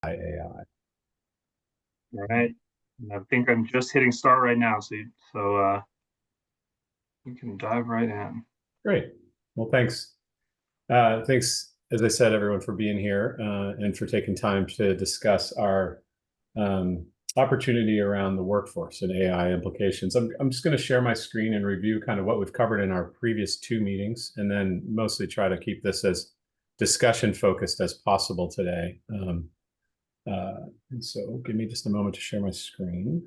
AI. All right. I think I'm just hitting start right now, so you can dive right in. Great. Well, thanks. Thanks, as I said, everyone, for being here and for taking time to discuss our opportunity around the workforce and AI implications. I'm just going to share my screen and review kind of what we've covered in our previous two meetings, and then mostly try to keep this as discussion focused as possible today. And so give me just a moment to share my screen.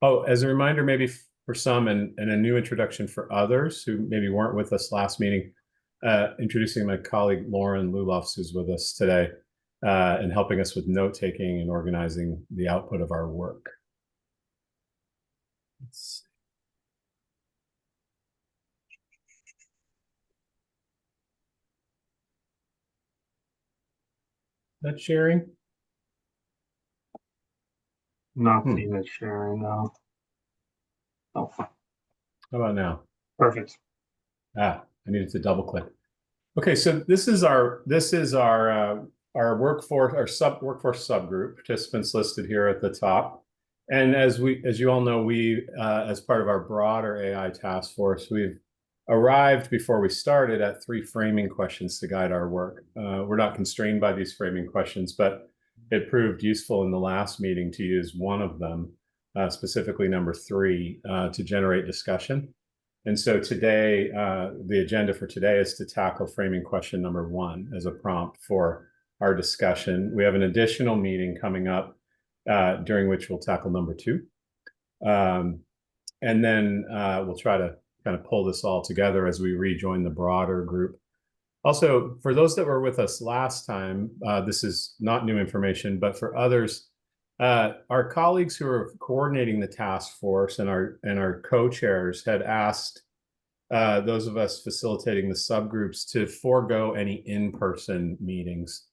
Oh, as a reminder, maybe for some and a new introduction for others who maybe weren't with us last meeting, introducing my colleague Lauren Lulofs, who's with us today, and helping us with note-taking and organizing the output of our work. Let's see. That sharing? Not seeing it sharing now. Oh, how about now? Perfect. I needed to double click. Okay, so this is our workforce, workforce subgroup, participants listed here at the top. And as you all know, we as part of our broader AI task force, we've arrived before we started at 3 framing questions to guide our work. We're not constrained by these framing questions, but it proved useful in the last meeting to use one of them, specifically number 3, to generate discussion. And so today, the agenda for today is to tackle framing question number 1 as a prompt for our discussion. We have an additional meeting coming up during which we'll tackle number 2. And then we'll try to kind of pull this all together as we rejoin the broader group. Also, for those that were with us last time, this is not new information, but for others, our colleagues who are coordinating the task force and our co-chairs had asked those of us facilitating the subgroups to forego any in-person meetings,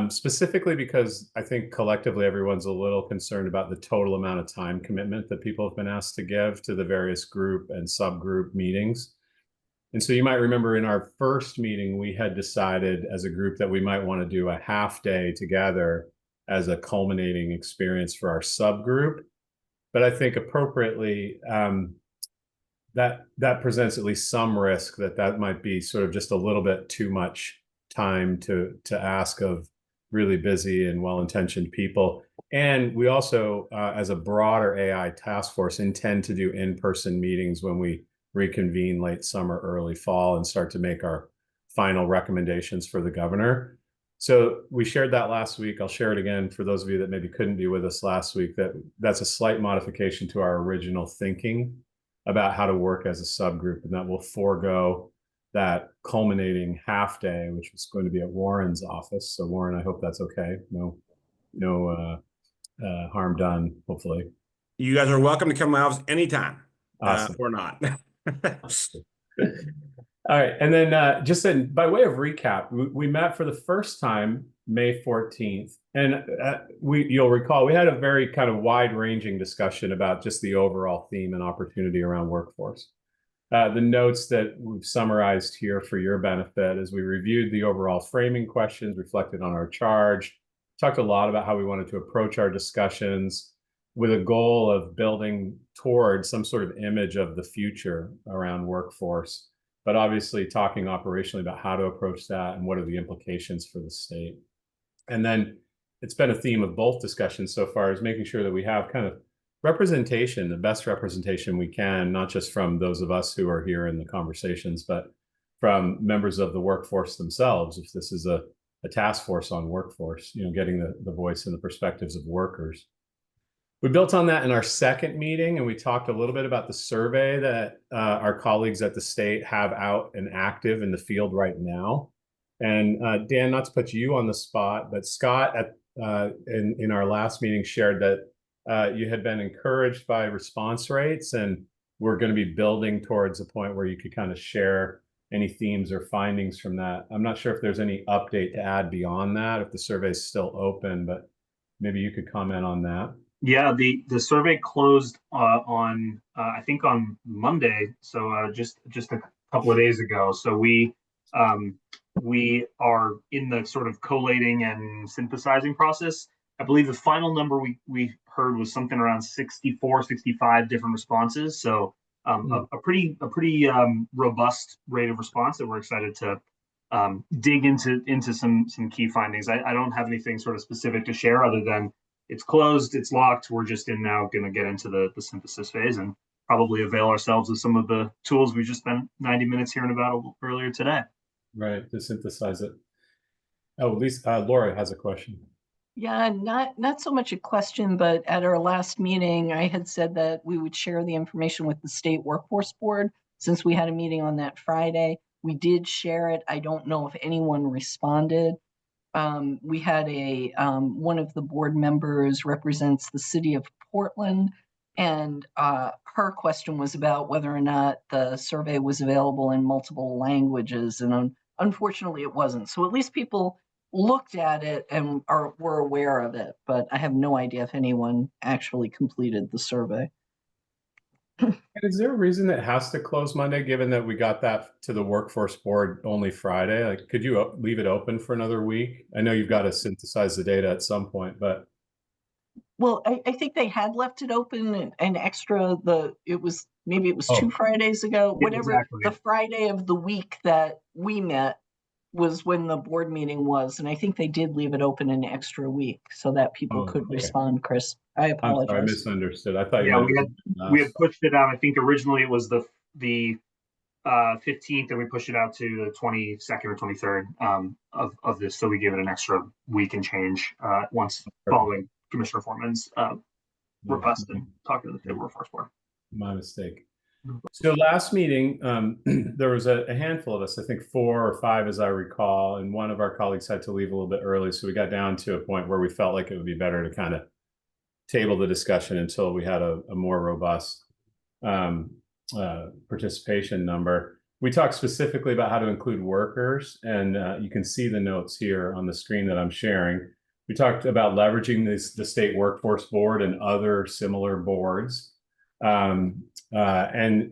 specifically because I think collectively everyone's a little concerned about the total amount of time commitment that people have been asked to give to the various group and subgroup meetings. And so you might remember in our first meeting, we had decided as a group that we might want to do a half day together as a culminating experience for our subgroup. But I think appropriately, that presents at least some risk that might be sort of just a little bit too much time to ask of really busy and well-intentioned people. And we also, as a broader AI task force, intend to do in-person meetings when we reconvene late summer, early fall, and start to make our final recommendations for the governor. So we shared that last week. I'll share it again for those of you that maybe couldn't be with us last week, that's a slight modification to our original thinking about how to work as a subgroup, and that will forego that culminating half day, which was going to be at Warren's office. So Warren, I hope that's okay. No harm done, hopefully. You guys are welcome to come to my office anytime. Awesome. Or not. All right, and then just by way of recap, we met for the first time May 14th, and you'll recall we had a very kind of wide-ranging discussion about just the overall theme and opportunity around workforce. The notes that we've summarized here for your benefit as we reviewed the overall framing questions, reflected on our charge, talked a lot about how we wanted to approach our discussions with a goal of building towards some sort of image of the future around workforce, but obviously talking operationally about how to approach that and what are the implications for the state. And then it's been a theme of both discussions so far is making sure that we have kind of representation, the best representation we can, not just from those of us who are here in the conversations, but from members of the workforce themselves. If this is a task force on workforce, getting the voice and the perspectives of workers. We built on that in our second meeting, and we talked a little bit about the survey that our colleagues at the state have out and active in the field right now. And Dan, not to put you on the spot, but Scott in our last meeting shared that you had been encouraged by response rates, and we're going to be building towards a point where you could kind of share any themes or findings from that. I'm not sure if there's any update to add beyond that, if the survey is still open, but maybe you could comment on that. Yeah, the survey closed on I think on Monday, so just a couple of days ago. So we We are in the sort of collating and synthesizing process. I believe the final number we heard was something around 64, 65 different responses. So a pretty robust rate of response that we're excited to dig into some key findings. I don't have anything sort of specific to share other than it's closed, it's locked. We're just now going to get into the synthesis phase and probably avail ourselves of some of the tools we just spent 90 minutes hearing about earlier today. Right, to synthesize it. Oh, at least Laura has a question. Yeah, not so much a question, but at our last meeting, I had said that we would share the information with the state workforce board since we had a meeting on that Friday. We did share it. I don't know if anyone responded. We had one of the board members represents the city of Portland, and her question was about whether or not the survey was available in multiple languages, and unfortunately it wasn't. So at least people looked at it and were aware of it, but I have no idea if anyone actually completed the survey. Is there a reason that has to close Monday, given that we got that to the workforce board only Friday? Like, could you leave it open for another week? I know you've got to synthesize the data at some point, but. Well, I think they had left it open and extra, it was 2 Fridays ago, Yeah, whatever. exactly. The Friday of the week that we met was when the board meeting was, and I think they did leave it open an extra week so that people could respond, Chris. I apologize. I'm sorry, I misunderstood. I thought we had pushed it out. I think originally it was the 15th, and we pushed it out to the 22nd or 23rd of this. So we gave it an extra week and change once following Commissioner Foreman's request and talking to the state workforce board. My mistake. So last meeting, there was a handful of us, I think 4 or 5 as I recall, and one of our colleagues had to leave a little bit early. So we got down to a point where we felt like it would be better to kind of table the discussion until we had a more robust participation number. We talked specifically about how to include workers, and you can see the notes here on the screen that I'm sharing. We talked about leveraging the state workforce board and other similar boards, and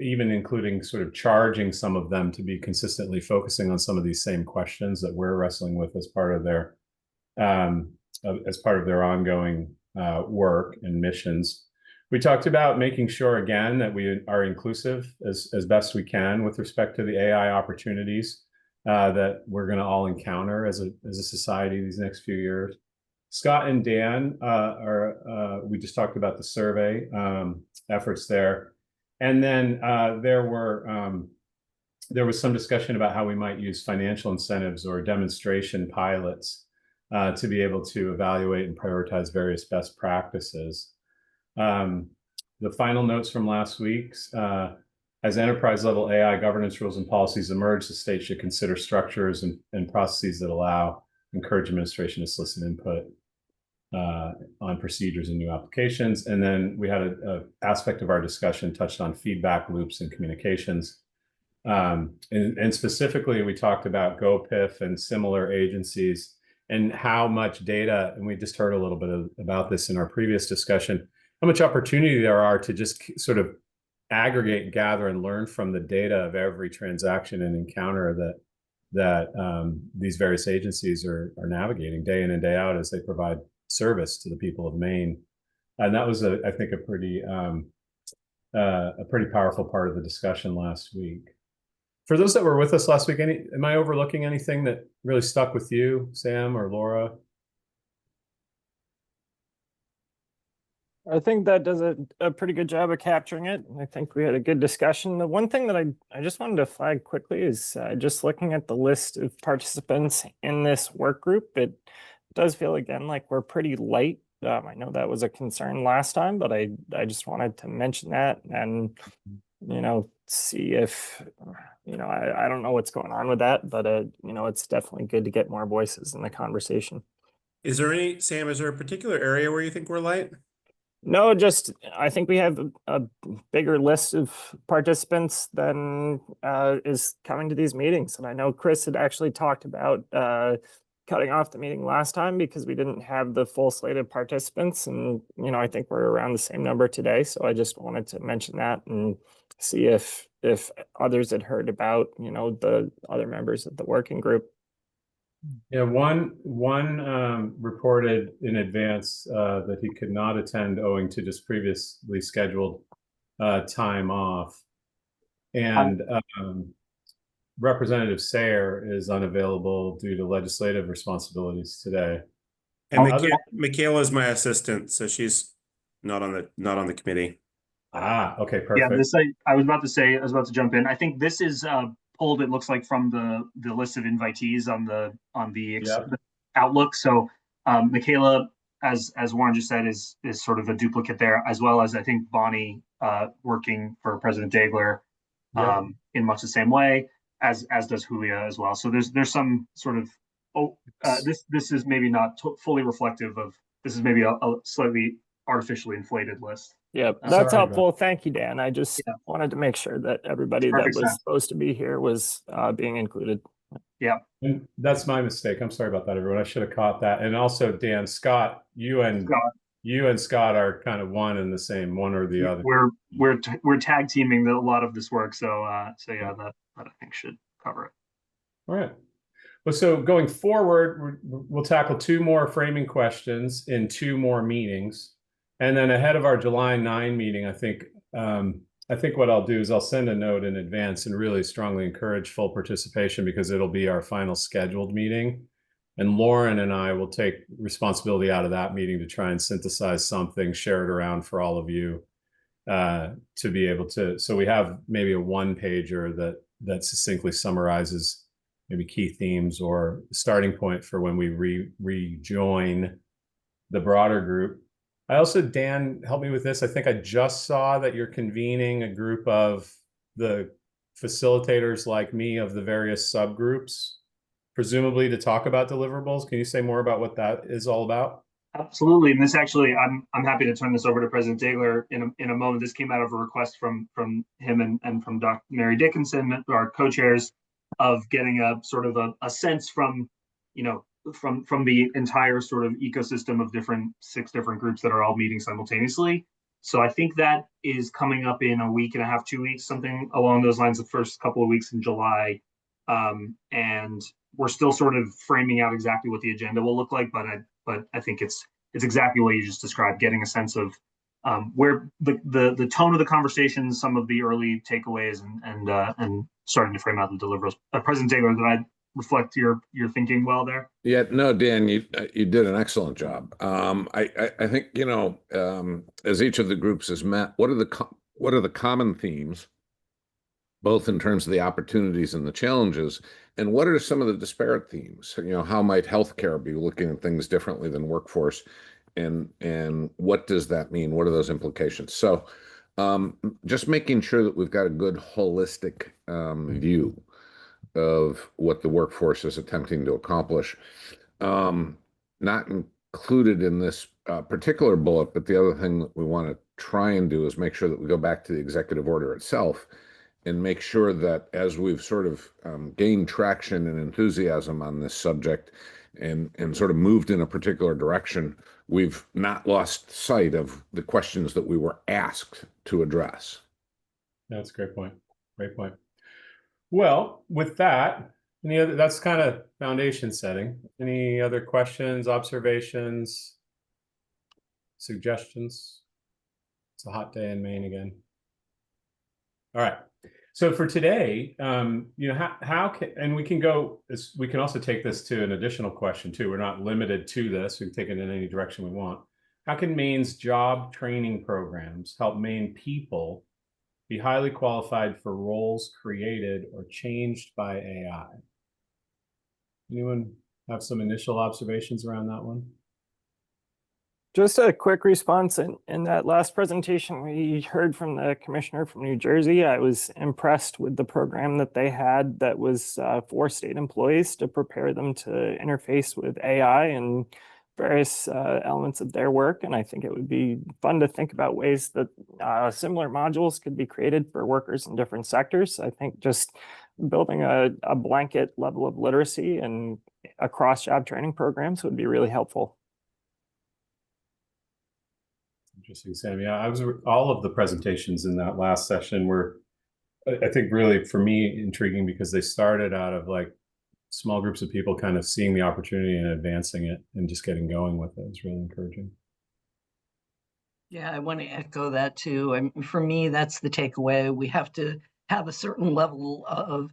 even including sort of charging some of them to be consistently focusing on some of these same questions that we're wrestling with as part of their ongoing work and missions. We talked about making sure, again, that we are inclusive as best we can with respect to the AI opportunities that we're going to all encounter as a society these next few years. Scott and Dan we just talked about the survey efforts there. And then there was some discussion about how we might use financial incentives or demonstration pilots to be able to evaluate and prioritize various best practices. The final notes from last week's, as enterprise level AI governance rules and policies emerge, the state should consider structures and processes that encourage administration to solicit input on procedures and new applications. And then we had an aspect of our discussion touched on feedback loops and communications. And specifically, we talked about GoPIF and similar agencies and how much data, and we just heard a little bit about this in our previous discussion, how much opportunity there are to just sort of aggregate, gather, and learn from the data of every transaction and encounter that these various agencies are navigating day in and day out as they provide service to the people of Maine. And that was, I think, a pretty powerful part of the discussion last week. For those that were with us last week, am I overlooking anything that really stuck with you, Sam or Laura? I think that does a pretty good job of capturing it. I think we had a good discussion. The one thing that I just wanted to flag quickly is just looking at the list of participants in this work group, it does feel again like we're pretty light. I know that was a concern last time, but I just wanted to mention that and, see if, I don't know what's going on with that, but, it's definitely good to get more voices in the conversation. Sam, is there a particular area where you think we're light? No, just I think we have a bigger list of participants than is coming to these meetings. And I know Chris had actually talked about cutting off the meeting last time because we didn't have the full slate of participants. And, I think we're around the same number today. So I just wanted to mention that and see if others had heard about, the other members of the working group. Yeah, one reported in advance that he could not attend owing to just previously scheduled time off. And Representative Sayer is unavailable due to legislative responsibilities today. And Michaela is my assistant, so she's not on the committee. Okay, perfect. Yeah, I was about to jump in. I think this is pulled, it looks like, from the list of invitees on the Outlook. So Michaela, as Warren just said, is sort of a duplicate there, as well as I think Bonnie working for President Dagler in much the same way as does Julia as well. So there's some sort of this is maybe not fully reflective of, this is maybe a slightly artificially inflated list. Yeah, that's helpful. Thank you, Dan. I just wanted to make sure that everybody that was supposed to be here was being included. Yeah. And that's my mistake. I'm sorry about that, everyone. I should have caught that. And also, Dan, Scott, you and Scott are kind of one and the same, one or the other. We're tag teaming a lot of this work. So yeah, that I think should cover it. All right. Well, so going forward, we'll tackle 2 more framing questions in 2 more meetings. And then ahead of our July 9 meeting, I think what I'll do is I'll send a note in advance and really strongly encourage full participation, because it'll be our final scheduled meeting. And Lauren and I will take responsibility out of that meeting to try and synthesize something, share it around for all of you to be able to. So we have maybe a 1-pager that succinctly summarizes maybe key themes or starting point for when we rejoin the broader group. I also, Dan, help me with this. I think I just saw that you're convening a group of the facilitators like me of the various subgroups, presumably to talk about deliverables. Can you say more about what that is all about? Absolutely. And this actually, I'm happy to turn this over to President Dagler in a moment. This came out of a request from him and from Dr. Mary Dickinson, our co-chairs, of getting a sort of a sense from, from the entire sort of ecosystem of 6 different groups that are all meeting simultaneously. So I think that is coming up in a week and a half, 2 weeks, something along those lines, the first couple of weeks in July. And we're still sort of framing out exactly what the agenda will look like, but I think it's exactly what you just described, getting a sense of where the tone of the conversation, some of the early takeaways, and starting to frame out the deliverables. President Dagler, did I reflect your thinking well there? Yeah, no, Dan, you did an excellent job. I think, as each of the groups has met, what are the common themes, both in terms of the opportunities and the challenges, and what are some of the disparate themes? How might healthcare be looking at things differently than workforce, and what does that mean? What are those implications? So just making sure that we've got a good holistic view of what the workforce is attempting to accomplish. Not included in this particular bullet, but the other thing that we want to try and do is make sure that we go back to the executive order itself and make sure that as we've sort of gained traction and enthusiasm on this subject and sort of moved in a particular direction, we've not lost sight of the questions that we were asked to address. That's a great point. Great point. Well, with that, that's kind of foundation setting. Any other questions, observations, suggestions? It's a hot day in Maine again. All right. So for today, how can, and we can also take this to an additional question too. We're not limited to this. We can take it in any direction we want. How can Maine's job training programs help Maine people be highly qualified for roles created or changed by AI? Anyone have some initial observations around that one? Just a quick response. In that last presentation, we heard from the commissioner from New Jersey. I was impressed with the program that they had that was for state employees to prepare them to interface with AI and various elements of their work. And I think it would be fun to think about ways that similar modules could be created for workers in different sectors. I think just building a blanket level of literacy and across job training programs would be really helpful. Interesting, Sam. Yeah, all of the presentations in that last session were, I think, really for me intriguing because they started out of like small groups of people kind of seeing the opportunity and advancing it and just getting going with it. It's really encouraging. Yeah, I want to echo that too. And for me, that's the takeaway. We have to have a certain level of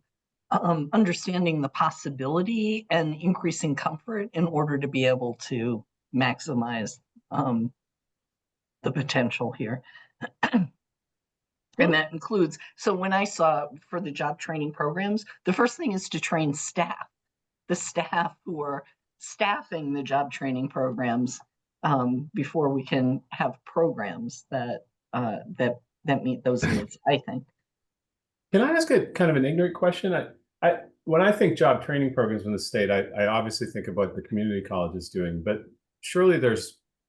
understanding the possibility and increasing comfort in order to be able to maximize the potential here. And that includes, so when I saw for the job training programs, the first thing is to train staff, the staff who are staffing the job training programs, before we can have programs that meet those needs, I think. Can I ask a kind of an ignorant question? When I think job training programs in the state, I obviously think about the community colleges doing, but surely there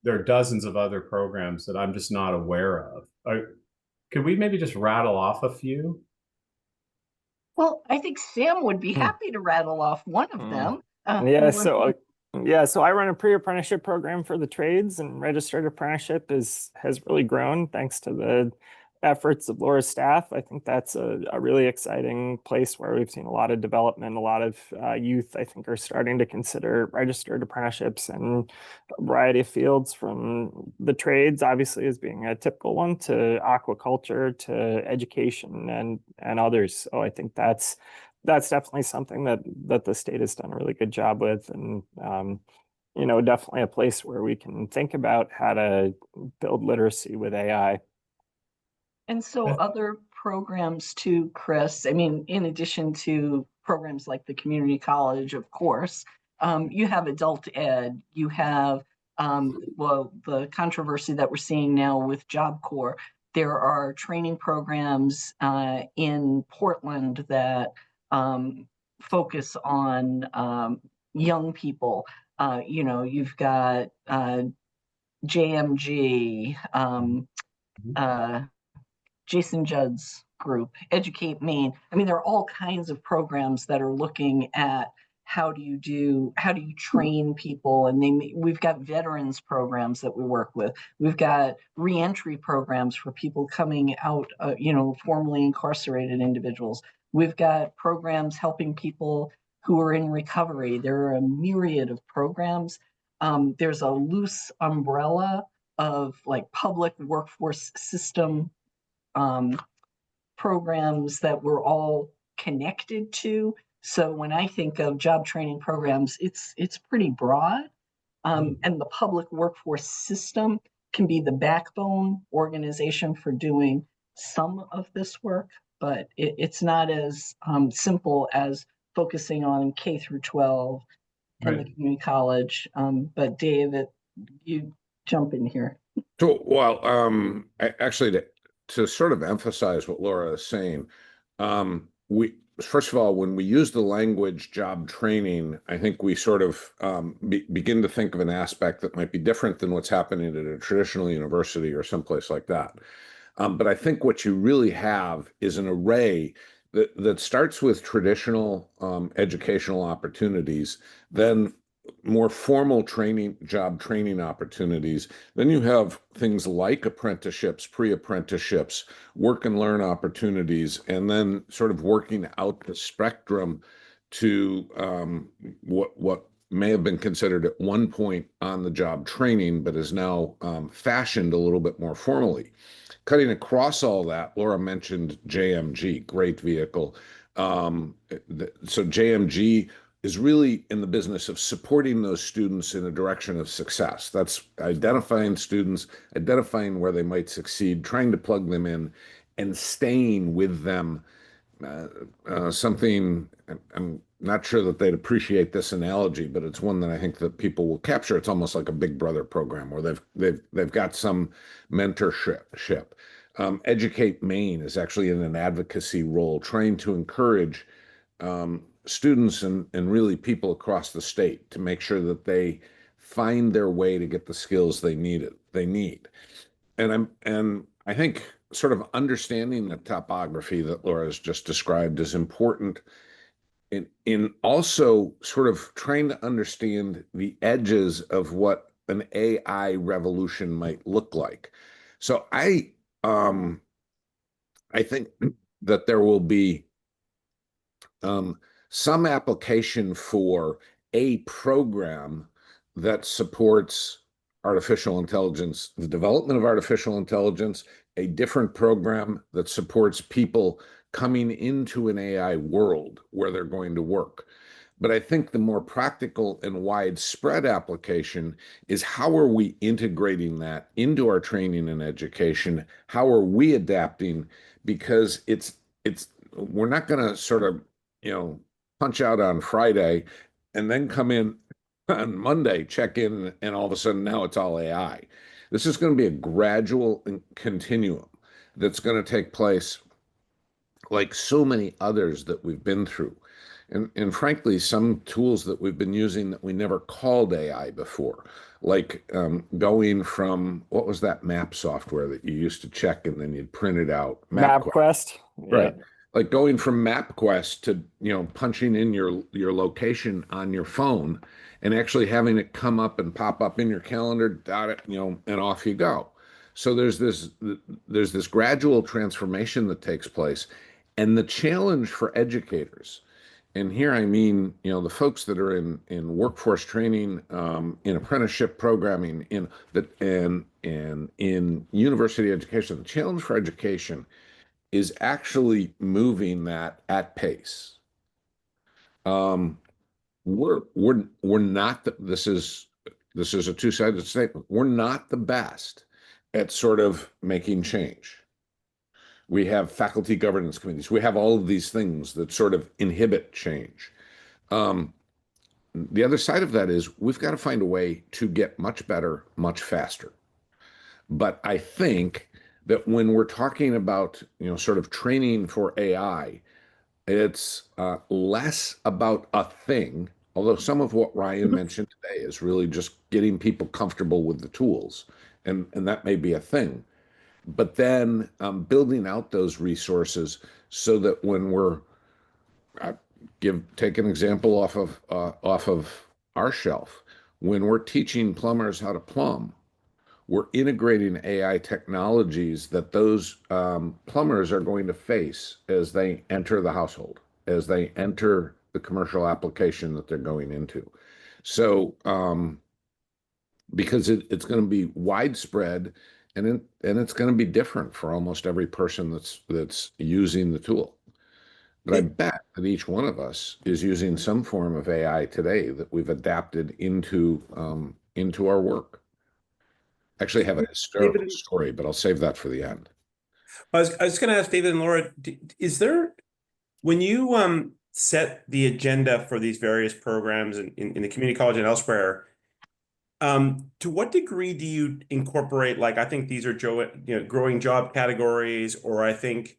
are dozens of other programs that I'm just not aware of. Could we maybe just rattle off a few? Well, I think Sam would be happy to rattle off one of them. So I run a pre-apprenticeship program for the trades, and registered apprenticeship has really grown thanks to the efforts of Laura's staff. I think that's a really exciting place where we've seen a lot of development. A lot of youth, I think, are starting to consider registered apprenticeships in a variety of fields, from the trades, obviously, as being a typical one, to aquaculture, to education, and others. So I think that's definitely something that the state has done a really good job with, and definitely a place where we can think about how to build literacy with AI. And so other programs too, Chris, I mean, in addition to programs like the community college, of course, you have adult ed, you have, the controversy that we're seeing now with Job Corps. There are training programs in Portland that focus on young people. You've got JMG, Jason Judd's group, Educate Maine. I mean, there are all kinds of programs that are looking at how do you train people, and we've got veterans programs that we work with. We've got reentry programs for people coming out, formerly incarcerated individuals. We've got programs helping people who are in recovery. There are a myriad of programs. There's a loose umbrella of like public workforce system programs that we're all connected to. So when I think of job training programs, it's pretty broad. And the public workforce system can be the backbone organization for doing some of this work, but it's not as simple as focusing on K through 12 and the community college. But Dave, you jump in here. So, well, actually, to sort of emphasize what Laura is saying, first of all, when we use the language job training, I think we sort of begin to think of an aspect that might be different than what's happening at a traditional university or someplace like that. But I think what you really have is an array that starts with traditional educational opportunities, then more formal job training opportunities. Then you have things like apprenticeships, pre-apprenticeships, work and learn opportunities, and then sort of working out the spectrum to what may have been considered at one point on the job training, but is now fashioned a little bit more formally. Cutting across all that, Laura mentioned JMG, great vehicle. So JMG is really in the business of supporting those students in a direction of success. That's identifying students, identifying where they might succeed, trying to plug them in, and staying with them. Something, I'm not sure that they'd appreciate this analogy, but it's one that I think that people will capture. It's almost like a Big Brother program where they've got some mentorship. Educate Maine is actually in an advocacy role, trying to encourage students and really people across the state to make sure that they find their way to get the skills they need. And I think sort of understanding the topography that Laura's just described is important in also sort of trying to understand the edges of what an AI revolution might look like. So I think that there will be some application for a program that supports artificial intelligence, the development of artificial intelligence, a different program that supports people coming into an AI world where they're going to work. But I think the more practical and widespread application is how are we integrating that into our training and education? How are we adapting? Because we're not going to sort of, punch out on Friday and then come in on Monday, check in, and all of a sudden now it's all AI. This is going to be a gradual continuum that's going to take place like so many others that we've been through. And frankly, some tools that we've been using that we never called AI before, like going from, what was that map software that you used to check and then you'd print it out? MapQuest. Right. Like going from MapQuest to, punching in your location on your phone and actually having it come up and pop up in your calendar, dot it, and off you go. So there's this gradual transformation that takes place. And the challenge for educators, and here I mean, the folks that are in workforce training, in apprenticeship programming, and in university education, the challenge for education is actually moving that at pace. We're not this is a two-sided statement. We're not the best at sort of making change. We have faculty governance committees. We have all of these things that sort of inhibit change. The other side of that is we've got to find a way to get much better, much faster. But I think that when we're talking about, sort of training for AI, it's less about a thing, although some of what Ryan mentioned today is really just getting people comfortable with the tools, and that may be a thing. But then building out those resources so that when we're take an example off of our shelf, when we're teaching plumbers how to plumb, we're integrating AI technologies that those plumbers are going to face as they enter the household, as they enter the commercial application that they're going into. So, because it's going to be widespread, and it's going to be different for almost every person that's using the tool. But I bet that each one of us is using some form of AI today that we've adapted into our work. Actually, I have a hysterical story, but I'll save that for the end. I was going to ask David and Laura, is there, when you set the agenda for these various programs in the community college and elsewhere, to what degree do you incorporate, like, I think these are growing job categories, or I think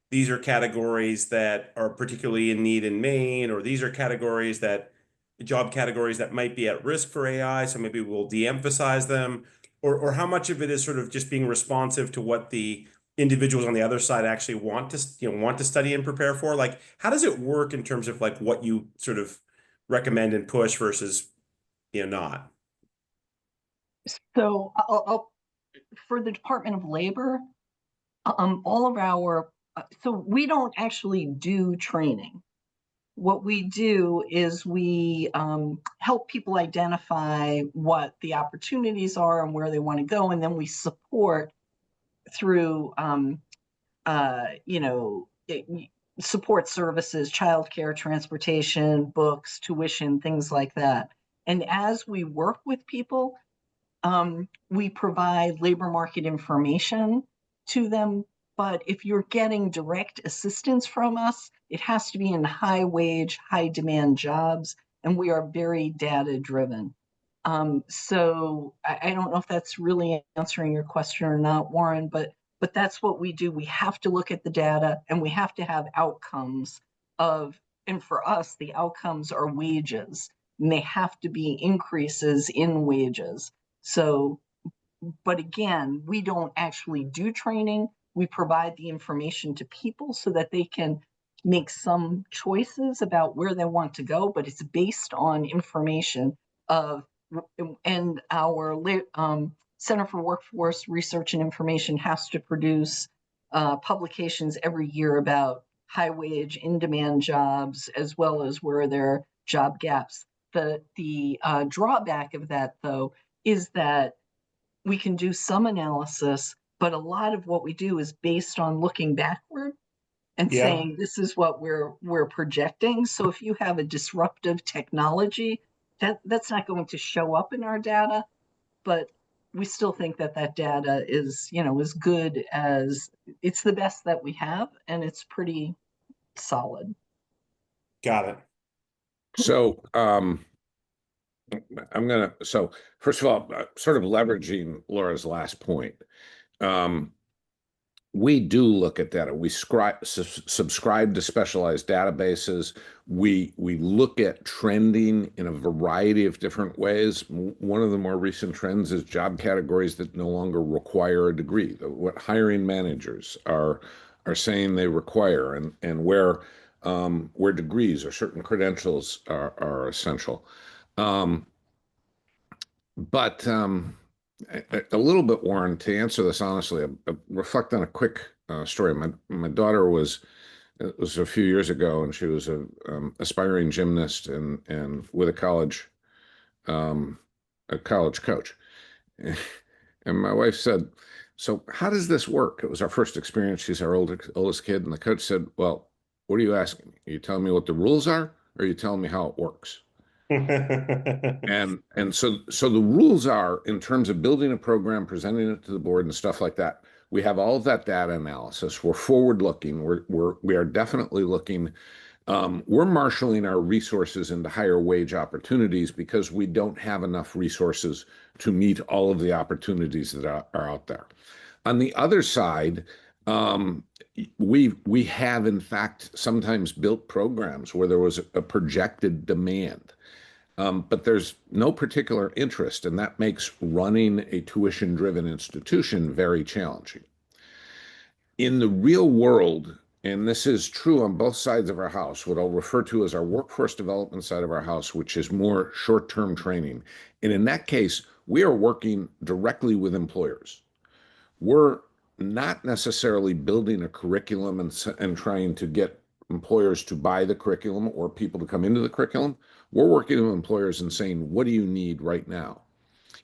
these are categories that are particularly in need in Maine, or these are job categories that might be at risk for AI, so maybe we'll de-emphasize them, or how much of it is sort of just being responsive to what the individuals on the other side actually want to study and prepare for? Like, how does it work in terms of like what you sort of recommend and push versus not? So for the Department of Labor, all of our, so we don't actually do training. What we do is we help people identify what the opportunities are and where they want to go, and then we support through, support services, childcare, transportation, books, tuition, things like that. And as we work with people, we provide labor market information to them. But if you're getting direct assistance from us, it has to be in high wage, high demand jobs, and we are very data driven. So I don't know if that's really answering your question or not, Warren, but that's what we do. We have to look at the data and we have to have outcomes and for us, the outcomes are wages, and they have to be increases in wages. So but again, we don't actually do training. We provide the information to people so that they can make some choices about where they want to go, but it's based on information of, and our Center for Workforce Research and Information has to produce publications every year about high wage, in-demand jobs, as well as where there are job gaps. The drawback of that, though, is that we can do some analysis, but a lot of what we do is based on looking backward and saying this is what we're projecting. So if you have a disruptive technology, that's not going to show up in our data, but we still think that that data is, you know, as good as, it's the best that we have, and it's pretty solid. Got it. So, so first of all, sort of leveraging Laura's last point, we do look at data. We subscribe to specialized databases. We look at trending in a variety of different ways. One of the more recent trends is job categories that no longer require a degree. What hiring managers are saying they require, and where degrees or certain credentials are essential. But a little bit, Warren, to answer this honestly, reflect on a quick story. My daughter it was a few years ago, and she was a aspiring gymnast and with a college coach. And my wife said, "So how does this work?" It was our first experience. She's our oldest kid, and the coach said, "Well, what are you asking me? Are you telling me what the rules are, or are you telling me how it works?" And so the rules are, in terms of building a program, presenting it to the board and stuff like that, we have all of that data analysis. We're forward looking. We are definitely looking. We're marshaling our resources into higher wage opportunities because we don't have enough resources to meet all of the opportunities that are out there. On the other side, we have in fact sometimes built programs where there was a projected demand. But there's no particular interest, and that makes running a tuition-driven institution very challenging. In the real world, and this is true on both sides of our house, what I'll refer to as our workforce development side of our house, which is more short-term training. And in that case, we are working directly with employers. We're not necessarily building a curriculum and trying to get employers to buy the curriculum or people to come into the curriculum. We're working with employers and saying, what do you need right now?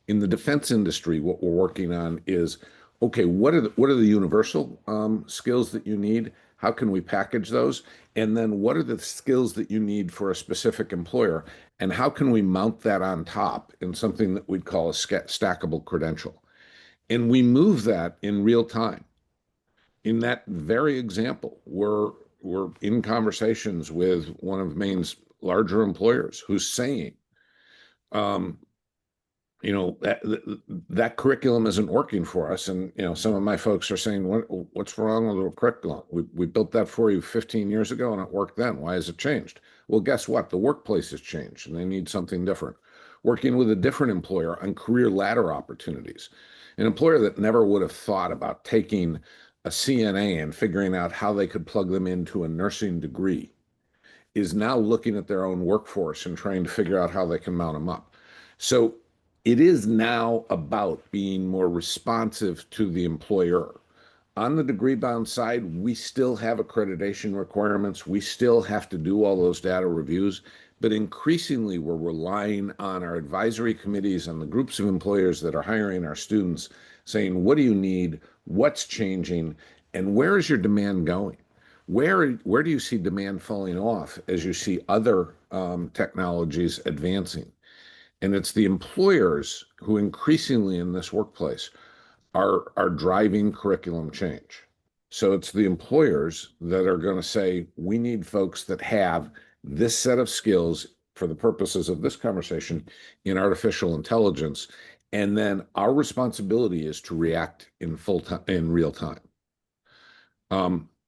In the defense industry, what we're working on is, okay, what are the universal skills that you need? How can we package those? And then what are the skills that you need for a specific employer? And how can we mount that on top in something that we'd call a stackable credential? And we move that in real time. In that very example, we're in conversations with one of Maine's larger employers who's saying, you know, that curriculum isn't working for us. And, you know, some of my folks are saying, what's wrong with the curriculum? We built that for you 15 years ago and it worked then. Why has it changed? Well, guess what? The workplace has changed and they need something different. Working with a different employer on career ladder opportunities, an employer that never would have thought about taking a CNA and figuring out how they could plug them into a nursing degree is now looking at their own workforce and trying to figure out how they can mount them up. So it is now about being more responsive to the employer. On the degree-bound side, we still have accreditation requirements. We still have to do all those data reviews, but increasingly we're relying on our advisory committees and the groups of employers that are hiring our students, saying, what do you need? What's changing? And where is your demand going? Where do you see demand falling off as you see other technologies advancing? And it's the employers who increasingly in this workplace are driving curriculum change. So it's the employers that are going to say, we need folks that have this set of skills for the purposes of this conversation in artificial intelligence. And then our responsibility is to react in real time.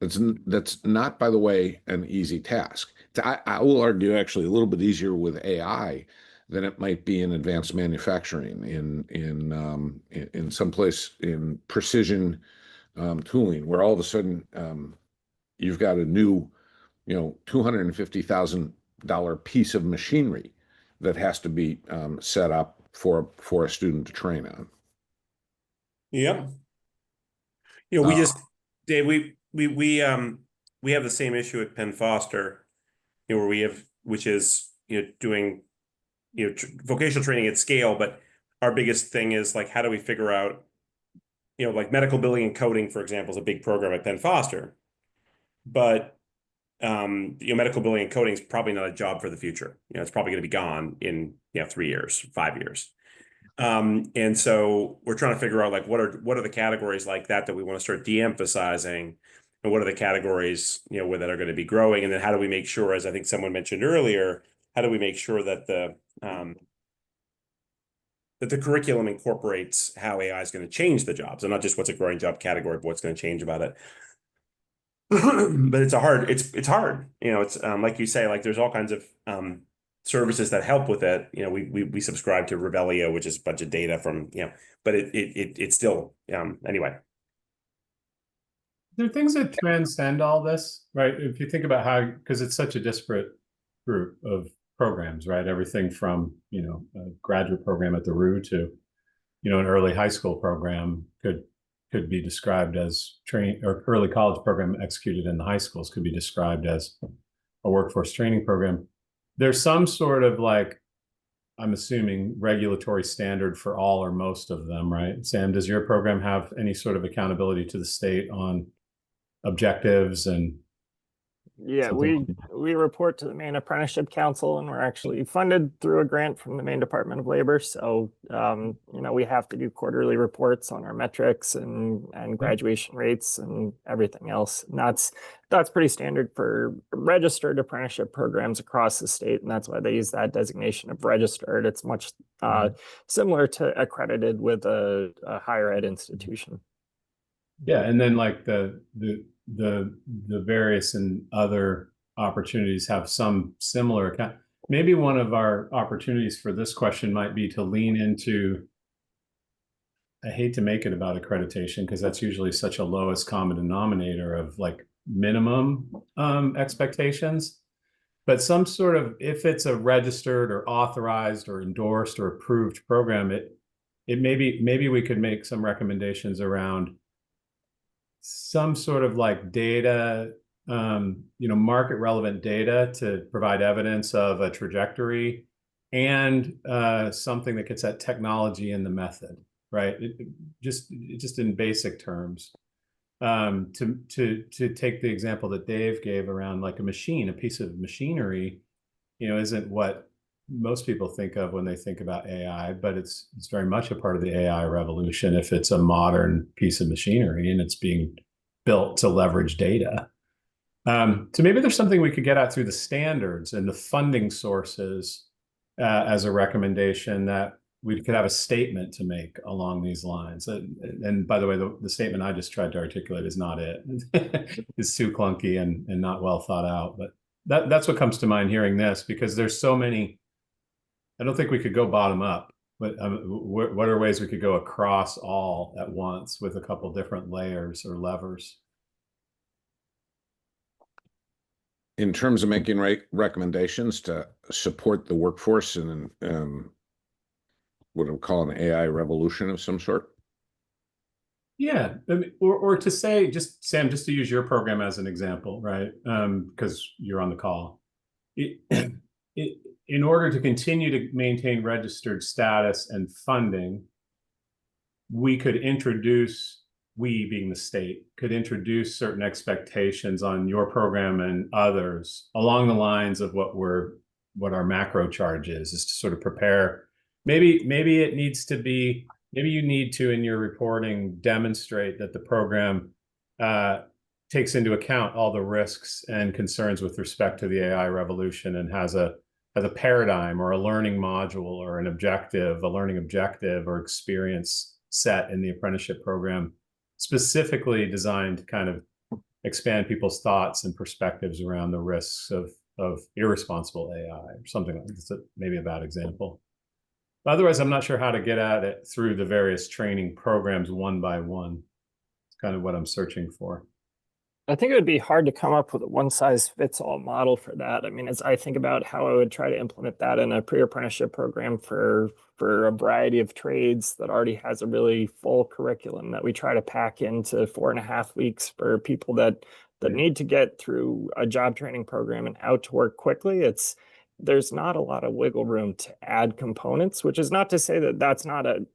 That's not, by the way, an easy task. I will argue actually a little bit easier with AI than it might be in advanced manufacturing, in some place in precision tooling, where all of a sudden you've got a new, $250,000 piece of machinery that has to be set up for a student to train on. Yep. We just, Dave, we have the same issue at Penn Foster, where we have, which is, doing, vocational training at scale, but our biggest thing is like, how do we figure out, like medical billing and coding, for example, is a big program at Penn Foster, but medical billing and coding is probably not a job for the future. It's probably going to be gone in 3 years, 5 years. And so we're trying to figure out like what are the categories like that we want to start de-emphasizing, and what are the categories where that are going to be growing, and then how do we make sure, as I think someone mentioned earlier, how do we make sure that the curriculum incorporates how AI is going to change the jobs, and not just what's a growing job category, but what's going to change about it. But it's hard. It's like you say, like there's all kinds of services that help with it. We subscribe to Revelio, which is a bunch of data from, but it's still, anyway. There are things that transcend all this, right? If you think about how, because it's such a disparate group of programs, right? Everything from, a graduate program at the RU to, an early high school program could be described as or early college program executed in the high schools could be described as a workforce training program. There's some sort of like, I'm assuming, regulatory standard for all or most of them, right? Sam, does your program have any sort of accountability to the state on objectives and? Yeah, we report to the Maine Apprenticeship Council, and we're actually funded through a grant from the Maine Department of Labor. So, we have to do quarterly reports on our metrics and graduation rates and everything else. And that's pretty standard for registered apprenticeship programs across the state, and that's why they use that designation of registered. It's much similar to accredited with a higher ed institution. Yeah, and then like the various and other opportunities have some similar account. Maybe one of our opportunities for this question might be to lean into, I hate to make it about accreditation because that's usually such a lowest common denominator of like minimum expectations, but some sort of, if it's a registered or authorized or endorsed or approved program, it maybe we could make some recommendations around some sort of like data, market relevant data to provide evidence of a trajectory, and something that gets at technology and the method, right? Just in basic terms, to take the example that Dave gave around like a piece of machinery, isn't what most people think of when they think about AI, but it's very much a part of the AI revolution if it's a modern piece of machinery and it's being built to leverage data. So maybe there's something we could get at through the standards and the funding sources as a recommendation that we could have a statement to make along these lines. And by the way, the statement I just tried to articulate is not it. It's too clunky and not well thought out, but that's what comes to mind hearing this, because there's so many. I don't think we could go bottom up, but what are ways we could go across all at once with a couple different layers or levers? In terms of making recommendations to support the workforce in what I would call an AI revolution of some sort? Yeah, I mean, or to say, just Sam, just to use your program as an example, right? Because you're on the call. In order to continue to maintain registered status and funding, we could introduce, we being the state, could introduce certain expectations on your program and others along the lines of what our macro charge is to sort of prepare. Maybe it needs to be, maybe you need to, in your reporting, demonstrate that the program takes into account all the risks and concerns with respect to the AI revolution and has a paradigm or a learning module or a learning objective or experience set in the apprenticeship program specifically designed to kind of expand people's thoughts and perspectives around the risks of of irresponsible AI or something like this. Maybe a bad example. Otherwise, I'm not sure how to get at it through the various training programs one by one. It's kind of what I'm searching for. I think it would be hard to come up with a one-size-fits-all model for that. I mean, as I think about how I would try to implement that in a pre-apprenticeship program for a variety of trades that already has a really full curriculum that we try to pack into 4.5 weeks for people that need to get through a job training program and out to work quickly, there's not a lot of wiggle room to add components, which is not to say that that's not a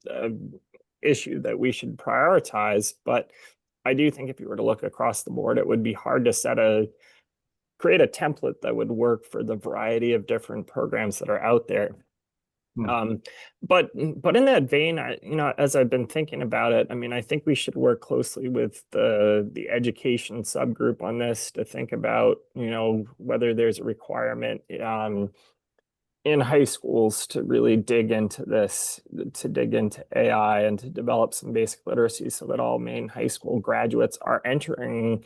issue that we should prioritize, but I do think if you were to look across the board, it would be hard to create a template that would work for the variety of different programs that are out there. But in that vein, as I've been thinking about it, I mean, I think we should work closely with the education subgroup on this to think about, whether there's a requirement in high schools to really dig into this, to dig into AI and to develop some basic literacy so that all Maine high school graduates are entering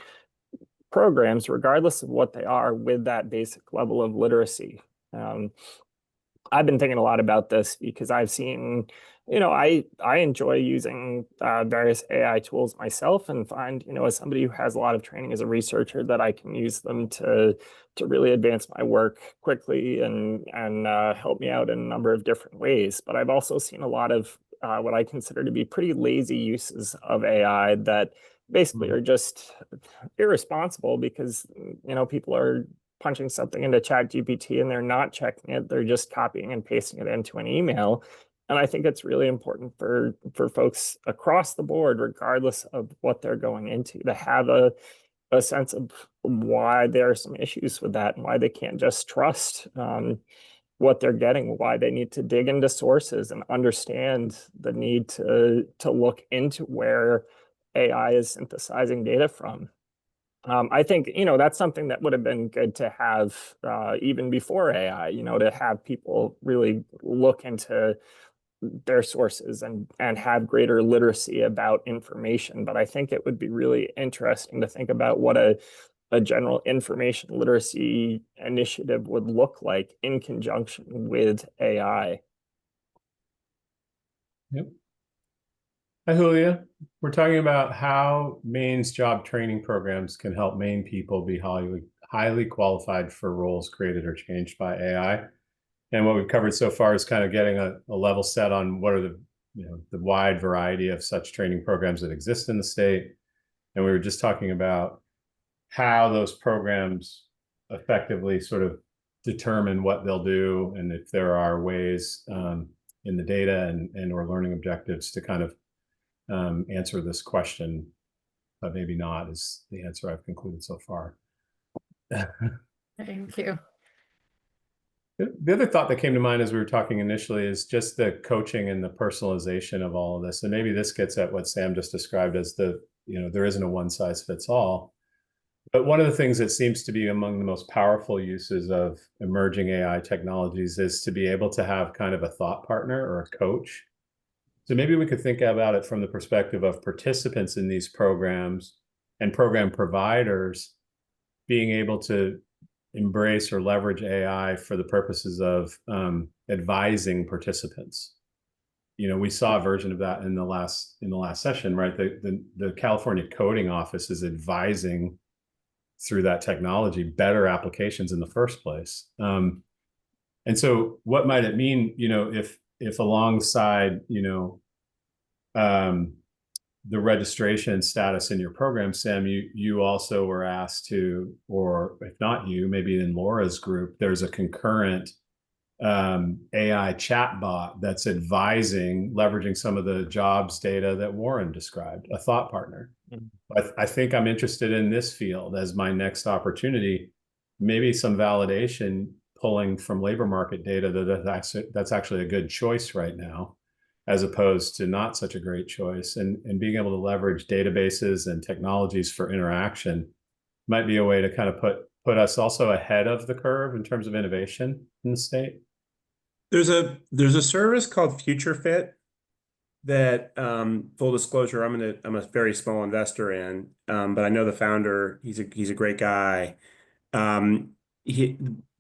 programs, regardless of what they are, with that basic level of literacy. I've been thinking a lot about this because I've seen, I enjoy using various AI tools myself and find, as somebody who has a lot of training as a researcher, that I can use them to really advance my work quickly and help me out in a number of different ways. But I've also seen a lot of what I consider to be pretty lazy uses of AI that basically are just irresponsible because, people are punching something into ChatGPT and they're not checking it. They're just copying and pasting it into an email. And I think it's really important for folks across the board, regardless of what they're going into, to have a sense of why there are some issues with that and why they can't just trust what they're getting, why they need to dig into sources and understand the need to look into where AI is synthesizing data from. I think, that's something that would have been good to have even before AI, to have people really look into their sources and have greater literacy about information. But I think it would be really interesting to think about what a general information literacy initiative would look like in conjunction with AI. Yep. Hi, Julia. We're talking about how Maine's job training programs can help Maine people be highly qualified for roles created or changed by AI. And what we've covered so far is kind of getting a level set on what are the wide variety of such training programs that exist in the state. And we were just talking about how those programs effectively sort of determine what they'll do, and if there are ways in the data and or learning objectives to kind of answer this question, but maybe not is the answer I've concluded so far. Thank you. The other thought that came to mind as we were talking initially is just the coaching and the personalization of all of this. And maybe this gets at what Sam just described as there isn't a one size fits all. But one of the things that seems to be among the most powerful uses of emerging AI technologies is to be able to have kind of a thought partner or a coach. So maybe we could think about it from the perspective of participants in these programs and program providers being able to embrace or leverage AI for the purposes of advising participants. We saw a version of that in the last session, right? The California Coding Office is advising through that technology better applications in the first place. And so what might it mean, if alongside, the registration status in your program, Sam, you also were asked to, or if not you, maybe in Laura's group, there's a concurrent AI chatbot that's leveraging some of the jobs data that Warren described, a thought partner. I think I'm interested in this field as my next opportunity, maybe some validation pulling from labor market data that's actually a good choice right now, as opposed to not such a great choice, and being able to leverage databases and technologies for interaction might be a way to kind of put us also ahead of the curve in terms of innovation in the state. There's a service called Future Fit that, full disclosure, I'm a very small investor in, but I know the founder. He's a great guy.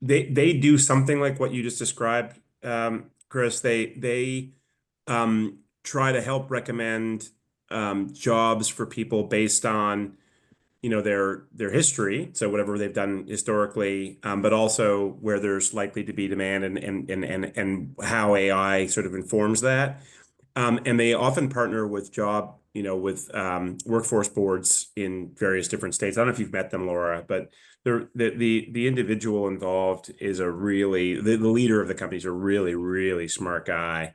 they do something like what you just described, Chris. They try to help recommend jobs for people based on their history, so whatever they've done historically, but also where there's likely to be demand and how AI sort of informs that. And they often partner with with workforce boards in various different states. I don't know if you've met them, Laura, but the individual involved is the leader of the company is a really, really smart guy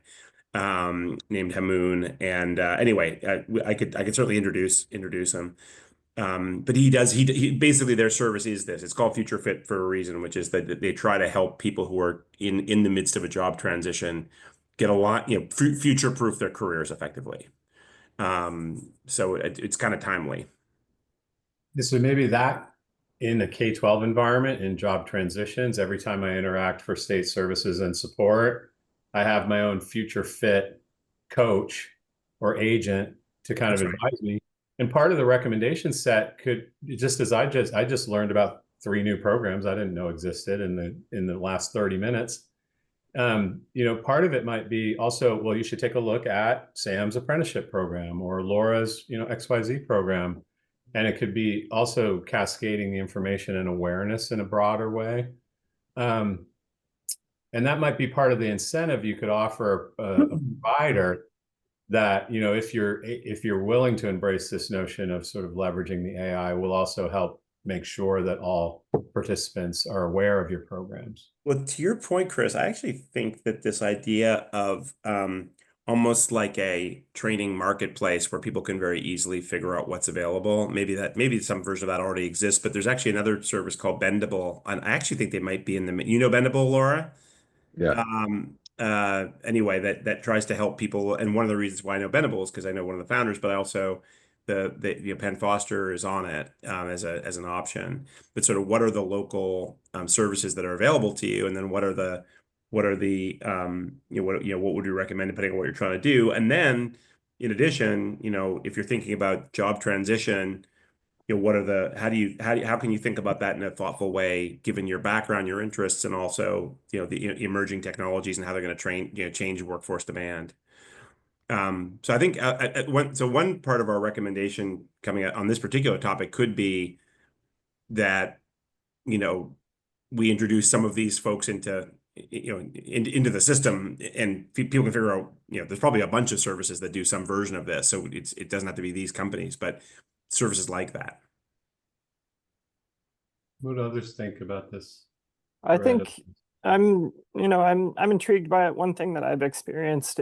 named Hamoon. And anyway, I could certainly introduce him. But he basically, their service is this. It's called Future Fit for a reason, which is that they try to help people who are in the midst of a job transition get a lot, future proof their careers effectively. So it's kind of timely. So maybe that in a K-12 environment in job transitions, every time I interact for state services and support, I have my own future fit coach or agent to kind of advise me. And part of the recommendation set could, just as I just learned about 3 new programs I didn't know existed in the last 30 minutes. Part of it might be also, well, you should take a look at Sam's apprenticeship program or Laura's, XYZ program. And it could be also cascading the information and awareness in a broader way. And that might be part of the incentive you could offer a provider that, if you're willing to embrace this notion of sort of leveraging the AI, will also help make sure that all participants are aware of your programs. Well, to your point, Chris, I actually think that this idea of almost like a training marketplace where people can very easily figure out what's available. Maybe some version of that already exists, but there's actually another service called Bendable, and I actually think they might be in the. Bendable, Laura? Yeah. Anyway, that tries to help people, and one of the reasons why I know Bendable is because I know one of the founders, but I also Penn Foster is on it as an option. But sort of what are the local services that are available to you, and then what are the what would you recommend depending on what you're trying to do, and then in addition, if you're thinking about job transition, how can you think about that in a thoughtful way, given your background, your interests, and also the emerging technologies and how they're going to change workforce demand. So I think one part of our recommendation coming out on this particular topic could be that we introduce some of these folks into the system, and people can figure out there's probably a bunch of services that do some version of this, so it doesn't have to be these companies, but services like that. What do others think about this? I think I'm intrigued by it. One thing that I've experienced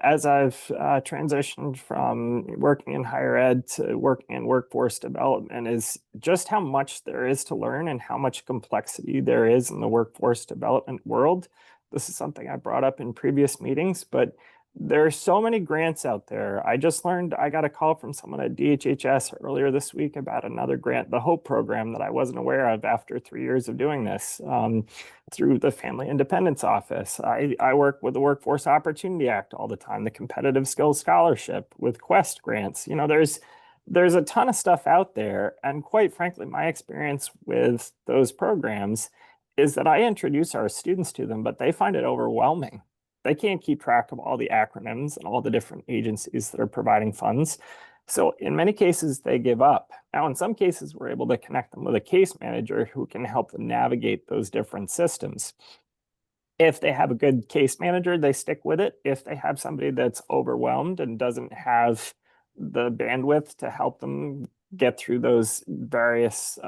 as I've transitioned from working in higher ed to working in workforce development is just how much there is to learn and how much complexity there is in the workforce development world. This is something I brought up in previous meetings, but there are so many grants out there. I just learned, I got a call from someone at DHHS earlier this week about another grant, the HOPE program, that I wasn't aware of after 3 years of doing this through the Family Independence Office. I work with the Workforce Opportunity Act all the time, the Competitive Skills Scholarship with Quest grants. There's a ton of stuff out there. And quite frankly, my experience with those programs is that I introduce our students to them, but they find it overwhelming. They can't keep track of all the acronyms and all the different agencies that are providing funds. So in many cases, they give up. Now, in some cases, we're able to connect them with a case manager who can help them navigate those different systems. If they have a good case manager, they stick with it. If they have somebody that's overwhelmed and doesn't have the bandwidth to help them get through those various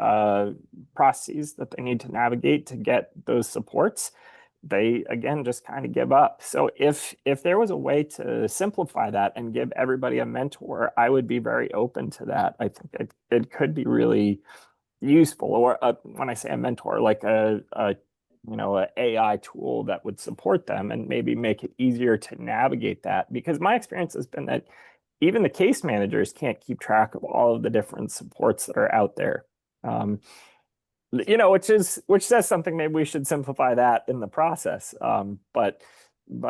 processes that they need to navigate to get those supports, they again just kind of give up. So if there was a way to simplify that and give everybody a mentor, I would be very open to that. I think it could be really useful. Or when I say a mentor, like a AI tool that would support them and maybe make it easier to navigate that. Because my experience has been that even the case managers can't keep track of all of the different supports that are out there. Which says something. Maybe we should simplify that in the process. But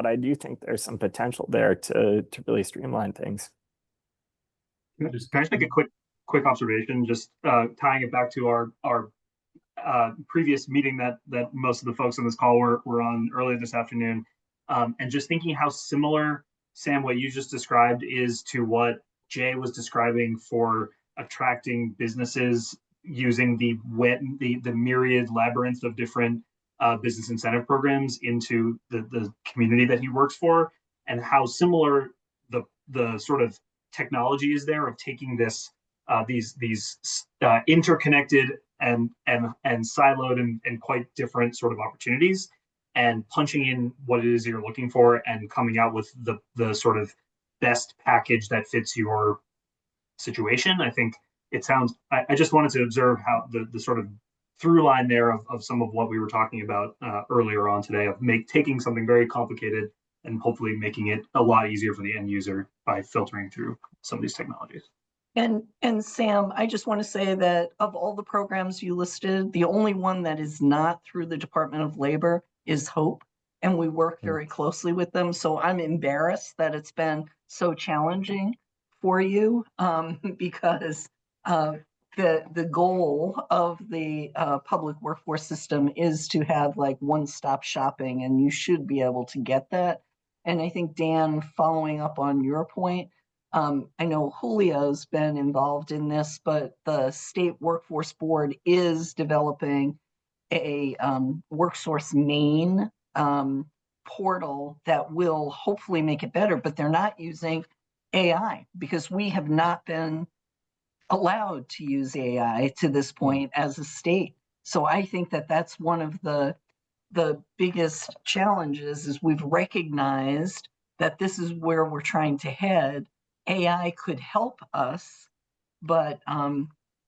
I do think there's some potential there to really streamline things. Can I just make a quick observation, just tying it back to our previous meeting that most of the folks on this call were on earlier this afternoon, and just thinking how similar, Sam, what you just described is to what Jay was describing for attracting businesses using the myriad labyrinth of different business incentive programs into the community that he works for, and how similar the sort of technology is there of taking this these interconnected and siloed and quite different sort of opportunities, and punching in what it is you're looking for and coming out with the sort of best package that fits your situation. I think it sounds, I just wanted to observe how the sort of through line there of some of what we were talking about earlier on today, of taking something very complicated and hopefully making it a lot easier for the end user by filtering through some of these technologies. And Sam, I just want to say that of all the programs you listed, the only one that is not through the Department of Labor is HOPE, and we work very closely with them. So I'm embarrassed that it's been so challenging for you, because the goal of the public workforce system is to have like one-stop shopping, and you should be able to get that. And I think, Dan, following up on your point, I know Julio's been involved in this, but the State Workforce Board is developing a WorkSource Maine portal that will hopefully make it better, but they're not using AI because we have not been allowed to use AI to this point as a state. So I think that that's one of the biggest challenges, is we've recognized that this is where we're trying to head. AI could help us, but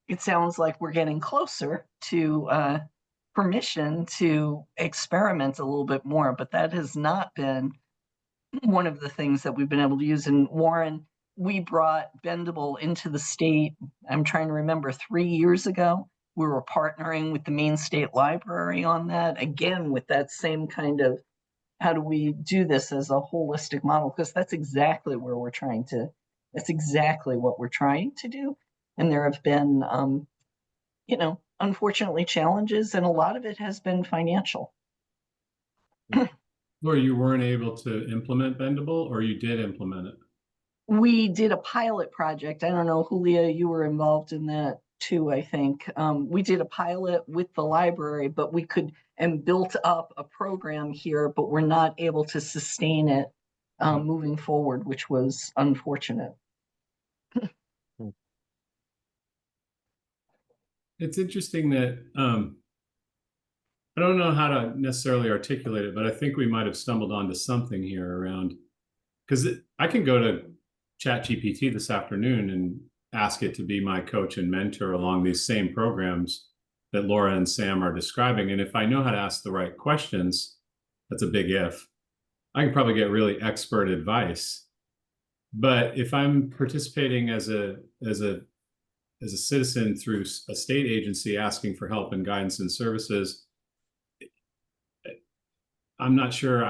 it sounds like we're getting closer to permission to experiment a little bit more, but that has not been one of the things that we've been able to use. And Warren, we brought Bendable into the state, I'm trying to remember, 3 years ago. We were partnering with the Maine State Library on that, again, with that same kind of, how do we do this as a holistic model? Because that's exactly where we're trying to, that's exactly what we're trying to do. And there have been, unfortunately, challenges, and a lot of it has been financial. Or you weren't able to implement Bendable, or you did implement it? We did a pilot project. I don't know, Julia, you were involved in that too, I think. We did a pilot with the library, but we could, and built up a program here, but we're not able to sustain it moving forward, which was unfortunate. It's interesting that I don't know how to necessarily articulate it, but I think we might have stumbled onto something here around, because I can go to ChatGPT this afternoon and ask it to be my coach and mentor along these same programs that Laura and Sam are describing. And if I know how to ask the right questions, that's a big if, I can probably get really expert advice. But if I'm participating as a citizen through a state agency asking for help and guidance and services, I'm sure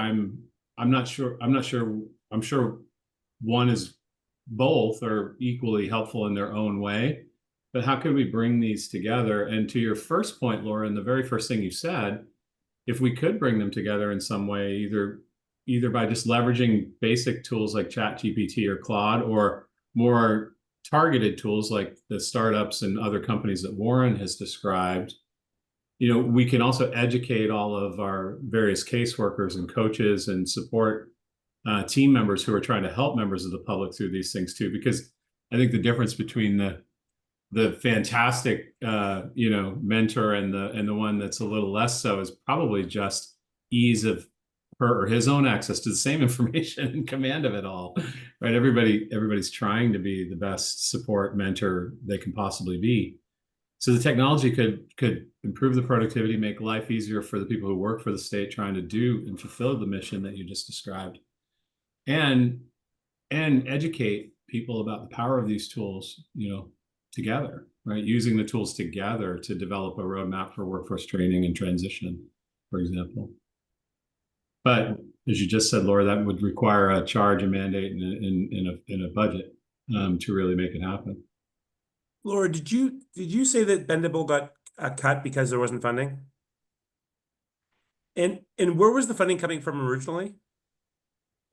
one is both are equally helpful in their own way, but how could we bring these together? And to your first point, Laura, and the very first thing you said, if we could bring them together in some way, either by just leveraging basic tools like ChatGPT or Claude, or more targeted tools like the startups and other companies that Warren has described, we can also educate all of our various caseworkers and coaches and support team members who are trying to help members of the public through these things too. Because I think the difference between the fantastic mentor and the one that's a little less so is probably just ease of her or his own access to the same information and command of it all, right? Everybody's trying to be the best support mentor they can possibly be. So the technology could improve the productivity, make life easier for the people who work for the state trying to do and fulfill the mission that you just described, and educate people about the power of these tools, together, right? Using the tools together to develop a roadmap for workforce training and transition, for example. But as you just said, Laura, that would require a charge, a mandate, in a budget to really make it happen. Laura, did you say that Bendable got cut because there wasn't funding? And where was the funding coming from originally?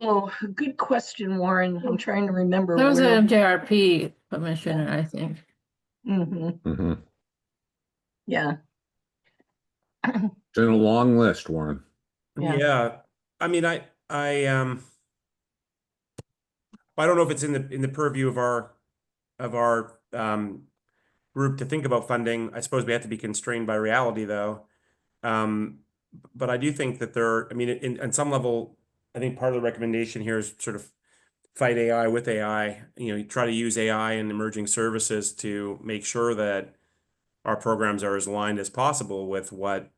Oh, good question, Warren. I'm trying to remember. That was where- an MJRP commissioner, I think. Mhm, Mhm. yeah. It's in a long list, Warren. Yeah. Yeah. I mean, I don't know if it's in the purview of our group to think about funding. I suppose we have to be constrained by reality, though. But I do think that I mean, in some level, I think part of the recommendation here is sort of fight AI with AI. You try to use AI and emerging services to make sure that our programs are as aligned as possible with what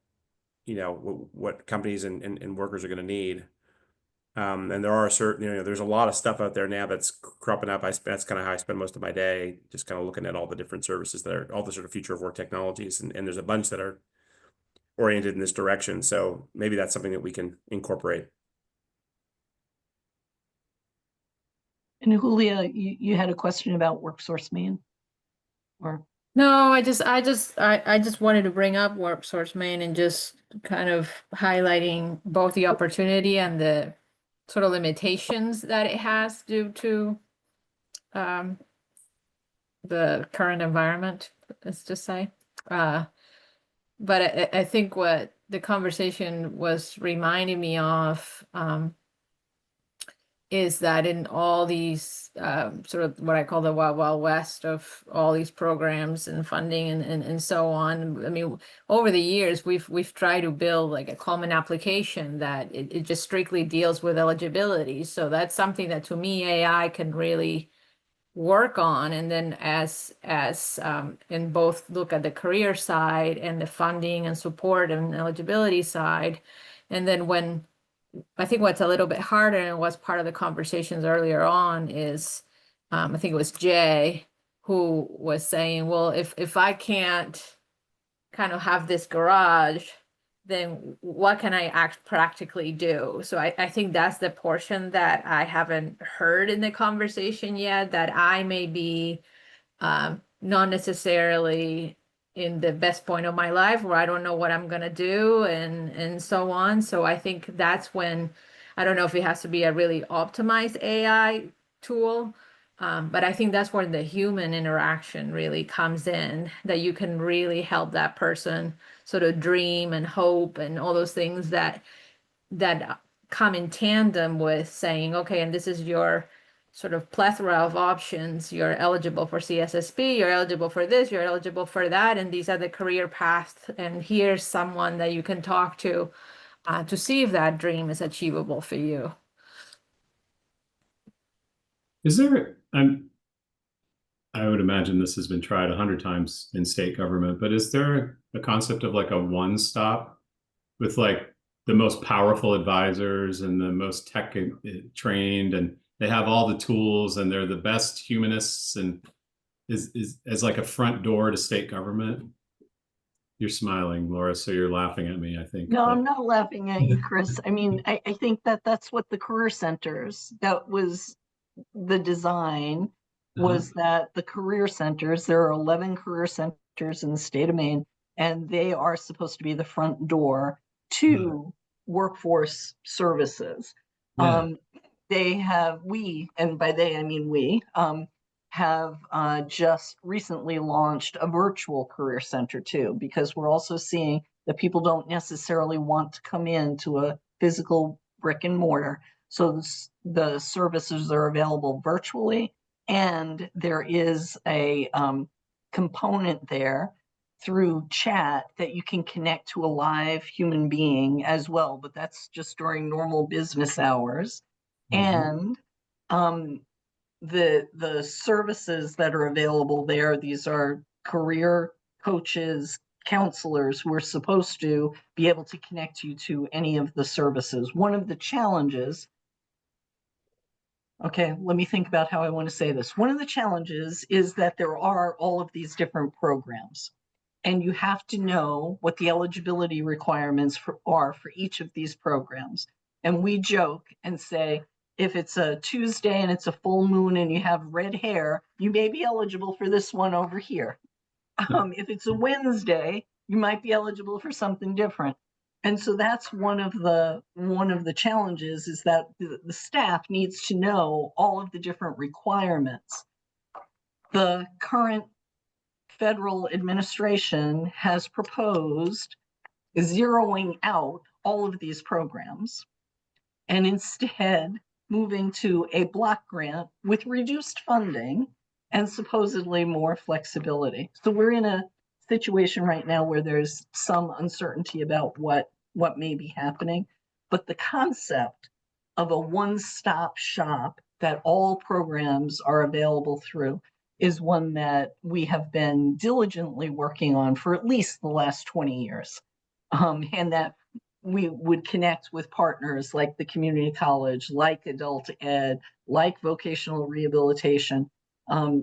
companies and workers are going to need. And there are certain, there's a lot of stuff out there now that's cropping up. That's kind of how I spend most of my day, just kind of looking at all the different services that are all the sort of future of work technologies. And there's a bunch that are oriented in this direction. So maybe that's something that we can incorporate. And Julia, you had a question about WorkSource Maine? Or No, I just wanted to bring up WorkSource Maine and just kind of highlighting both the opportunity and the sort of limitations that it has due to the current environment, let's just say. But I think what the conversation was reminding me of is that in all these sort of what I call the wild, wild west of all these programs and funding and so on. I mean, over the years, we've tried to build like a common application that it just strictly deals with eligibility. So that's something that to me, AI can really work on. And then as in both look at the career side and the funding and support and eligibility side. And then when I think what's a little bit harder and was part of the conversations earlier on is, I think it was Jay who was saying, well, if I can't kind of have this garage, then what can I practically do? So I think that's the portion that I haven't heard in the conversation yet, that I may be not necessarily in the best point of my life where I don't know what I'm gonna do and so on. So I think that's when, I don't know if it has to be a really optimized AI tool, but I think that's where the human interaction really comes in, that you can really help that person sort of dream and hope and all those things that come in tandem with saying, okay, and this is your sort of plethora of options. You're eligible for CSSP, you're eligible for this, you're eligible for that, and these are the career paths. And here's someone that you can talk to see if that dream is achievable for you. Is there, I would imagine this has been tried 100 times in state government, but is there a concept of like a one-stop with like the most powerful advisors and the most tech trained, and they have all the tools and they're the best humanists, and is as like a front door to state government? You're smiling, Laura, so you're laughing at me, I think. no, but- I'm not laughing at you, Chris. I mean, I think that's what the career centers, that was the design, was that the career centers, there are 11 career centers in the state of Maine, and they are supposed to be the front door to workforce services. Yeah. And by they, I mean we, have just recently launched a virtual career center too, because we're also seeing that people don't necessarily want to come into a physical brick and mortar. So the services are available virtually, and there is a component there through chat that you can connect to a live human being as well, but that's just during normal business hours. And the services that are available there, these are career coaches, counselors who are supposed to be able to connect you to any of the services. One of the challenges, okay, let me think about how I want to say this. One of the challenges is that there are all of these different programs, and you have to know what the eligibility requirements are for each of these programs. And we joke and say, if it's a Tuesday and it's a full moon and you have red hair, you may be eligible for this one over here. If it's a Wednesday you might be eligible for something different. And so that's one of the challenges, is that the staff needs to know all of the different requirements. The current federal administration has proposed zeroing out all of these programs and instead moving to a block grant with reduced funding and supposedly more flexibility. So we're in a situation right now where there's some uncertainty about what may be happening, but the concept of a one-stop shop that all programs are available through is one that we have been diligently working on for at least the last 20 years. And that we would connect with partners like the community college, like adult ed, like vocational rehabilitation,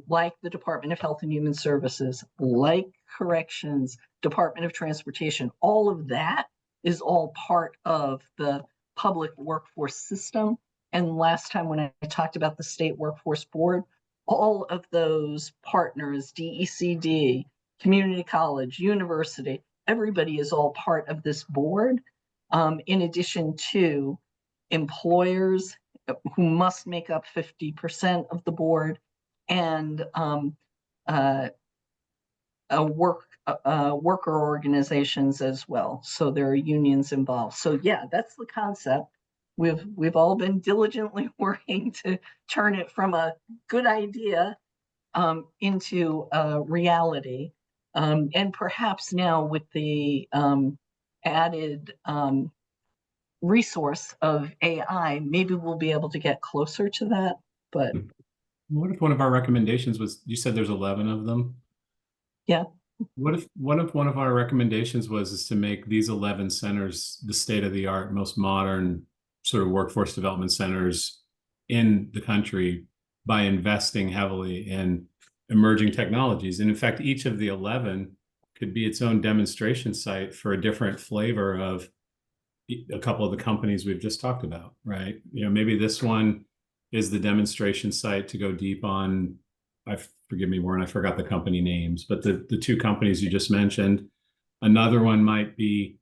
like the Department of Health and Human Services, like corrections, Department of Transportation. All of that is all part of the public workforce system. And last time when I talked about the State Workforce Board, all of those partners, DECD, community college, university, everybody is all part of this board, in addition to employers who must make up 50% of the board, and worker organizations as well. So there are unions involved. So yeah, that's the concept. We've all been diligently working to turn it from a good idea into a reality. And perhaps now with the added resource of AI, maybe we'll be able to get closer to that. But what if one of our recommendations was, you said there's 11 of them? Yeah. What if one of our recommendations is to make these 11 centers the state-of-the-art, most modern sort of workforce development centers in the country by investing heavily in emerging technologies. And in fact, each of the 11 could be its own demonstration site for a different flavor of a couple of the companies we've just talked about, right? You know, maybe this one is the demonstration site to go deep on, forgive me, Warren, I forgot the company names, but the two companies you just mentioned. Another one might be,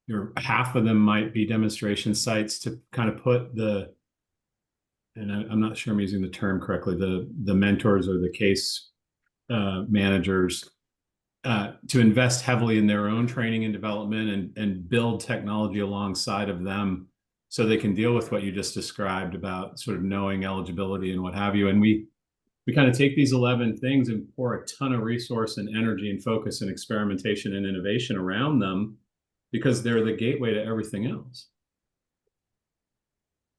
or half of them might be demonstration sites to kind of put and I'm not sure I'm using the term correctly, the mentors or the case managers to invest heavily in their own training and development and build technology alongside of them so they can deal with what you just described about sort of knowing eligibility and what have you. And we kind of take these 11 things and pour a ton of resource and energy and focus and experimentation and innovation around them because they're the gateway to everything else.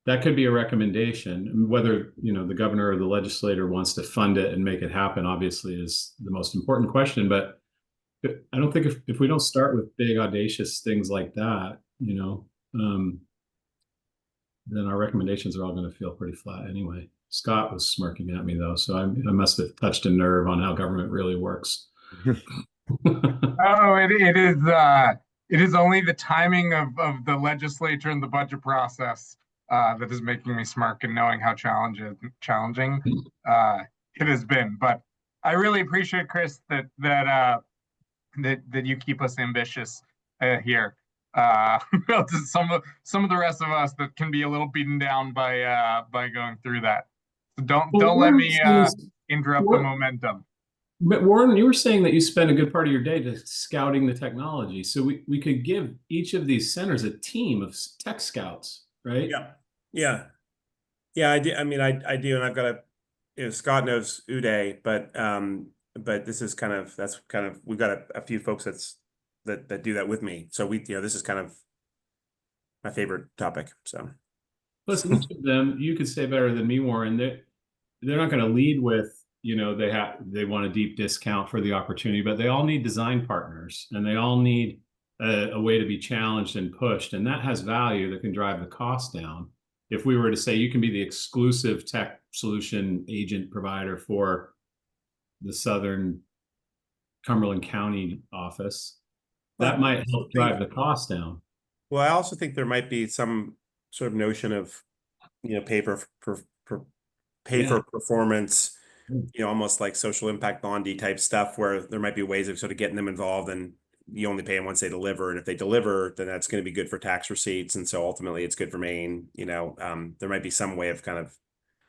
That could be a recommendation. Whether, you know, the governor or the legislator wants to fund it and make it happen, obviously, is the most important question. But I don't think if we don't start with big, audacious things like that, you know, then our recommendations are all going to feel pretty flat anyway. Scott was smirking at me though, so I must have touched a nerve on how government really works. Oh, it is only the timing of the legislature and the budget process that is making me smirk, and knowing how challenging it has been. But I really appreciate, Chris, that you keep us ambitious here. Some of the rest of us that can be a little beaten down by going through that. So don't let me interrupt the momentum. But Warren, you were saying that you spend a good part of your day just scouting the technology. So we could give each of these centers a team of tech scouts, right? Yeah. I do. I mean, I do, and I've got Scott knows Uday, but this is we've got a few folks that do that with me. So this is kind of my favorite topic. So plus each of them, you could say better than me, Warren, they're not going to lead with, you know, they want a deep discount for the opportunity, but they all need design partners and they all need a way to be challenged and pushed. And that has value that can drive the cost down. If we were to say you can be the exclusive tech solution agent provider for the Southern Cumberland County office, that might help drive the cost down. Well, I also think there might be some sort of notion of, pay for performance, almost like social impact bondy type stuff, where there might be ways of sort of getting them involved and you only pay them once they deliver. And if they deliver, then that's going to be good for tax receipts. And so ultimately it's good for Maine. There might be some way of kind of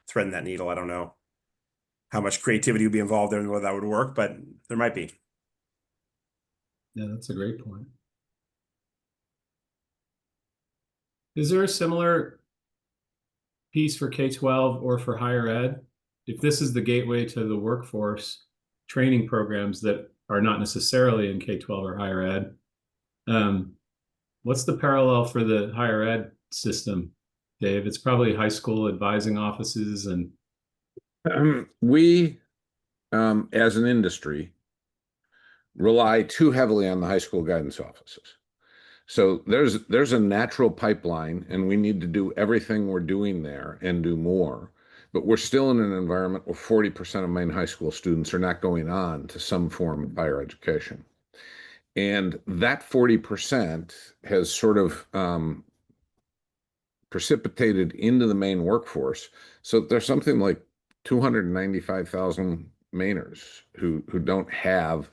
threading that needle. I don't know how much creativity would be involved there and whether that would work, but there might be. Yeah, that's a great point. Is there a similar piece for K-12 or for higher ed? If this is the gateway to the workforce, training programs that are not necessarily in K-12 or higher ed, what's the parallel for the higher ed system, Dave? It's probably high school advising offices and we, as an industry, rely too heavily on the high school guidance offices. So there's a natural pipeline, and we need to do everything we're doing there and do more. But we're still in an environment where 40% of Maine high school students are not going on to some form of higher education. And that 40% has sort of precipitated into the Maine workforce. So there's something like 295,000 Mainers who don't have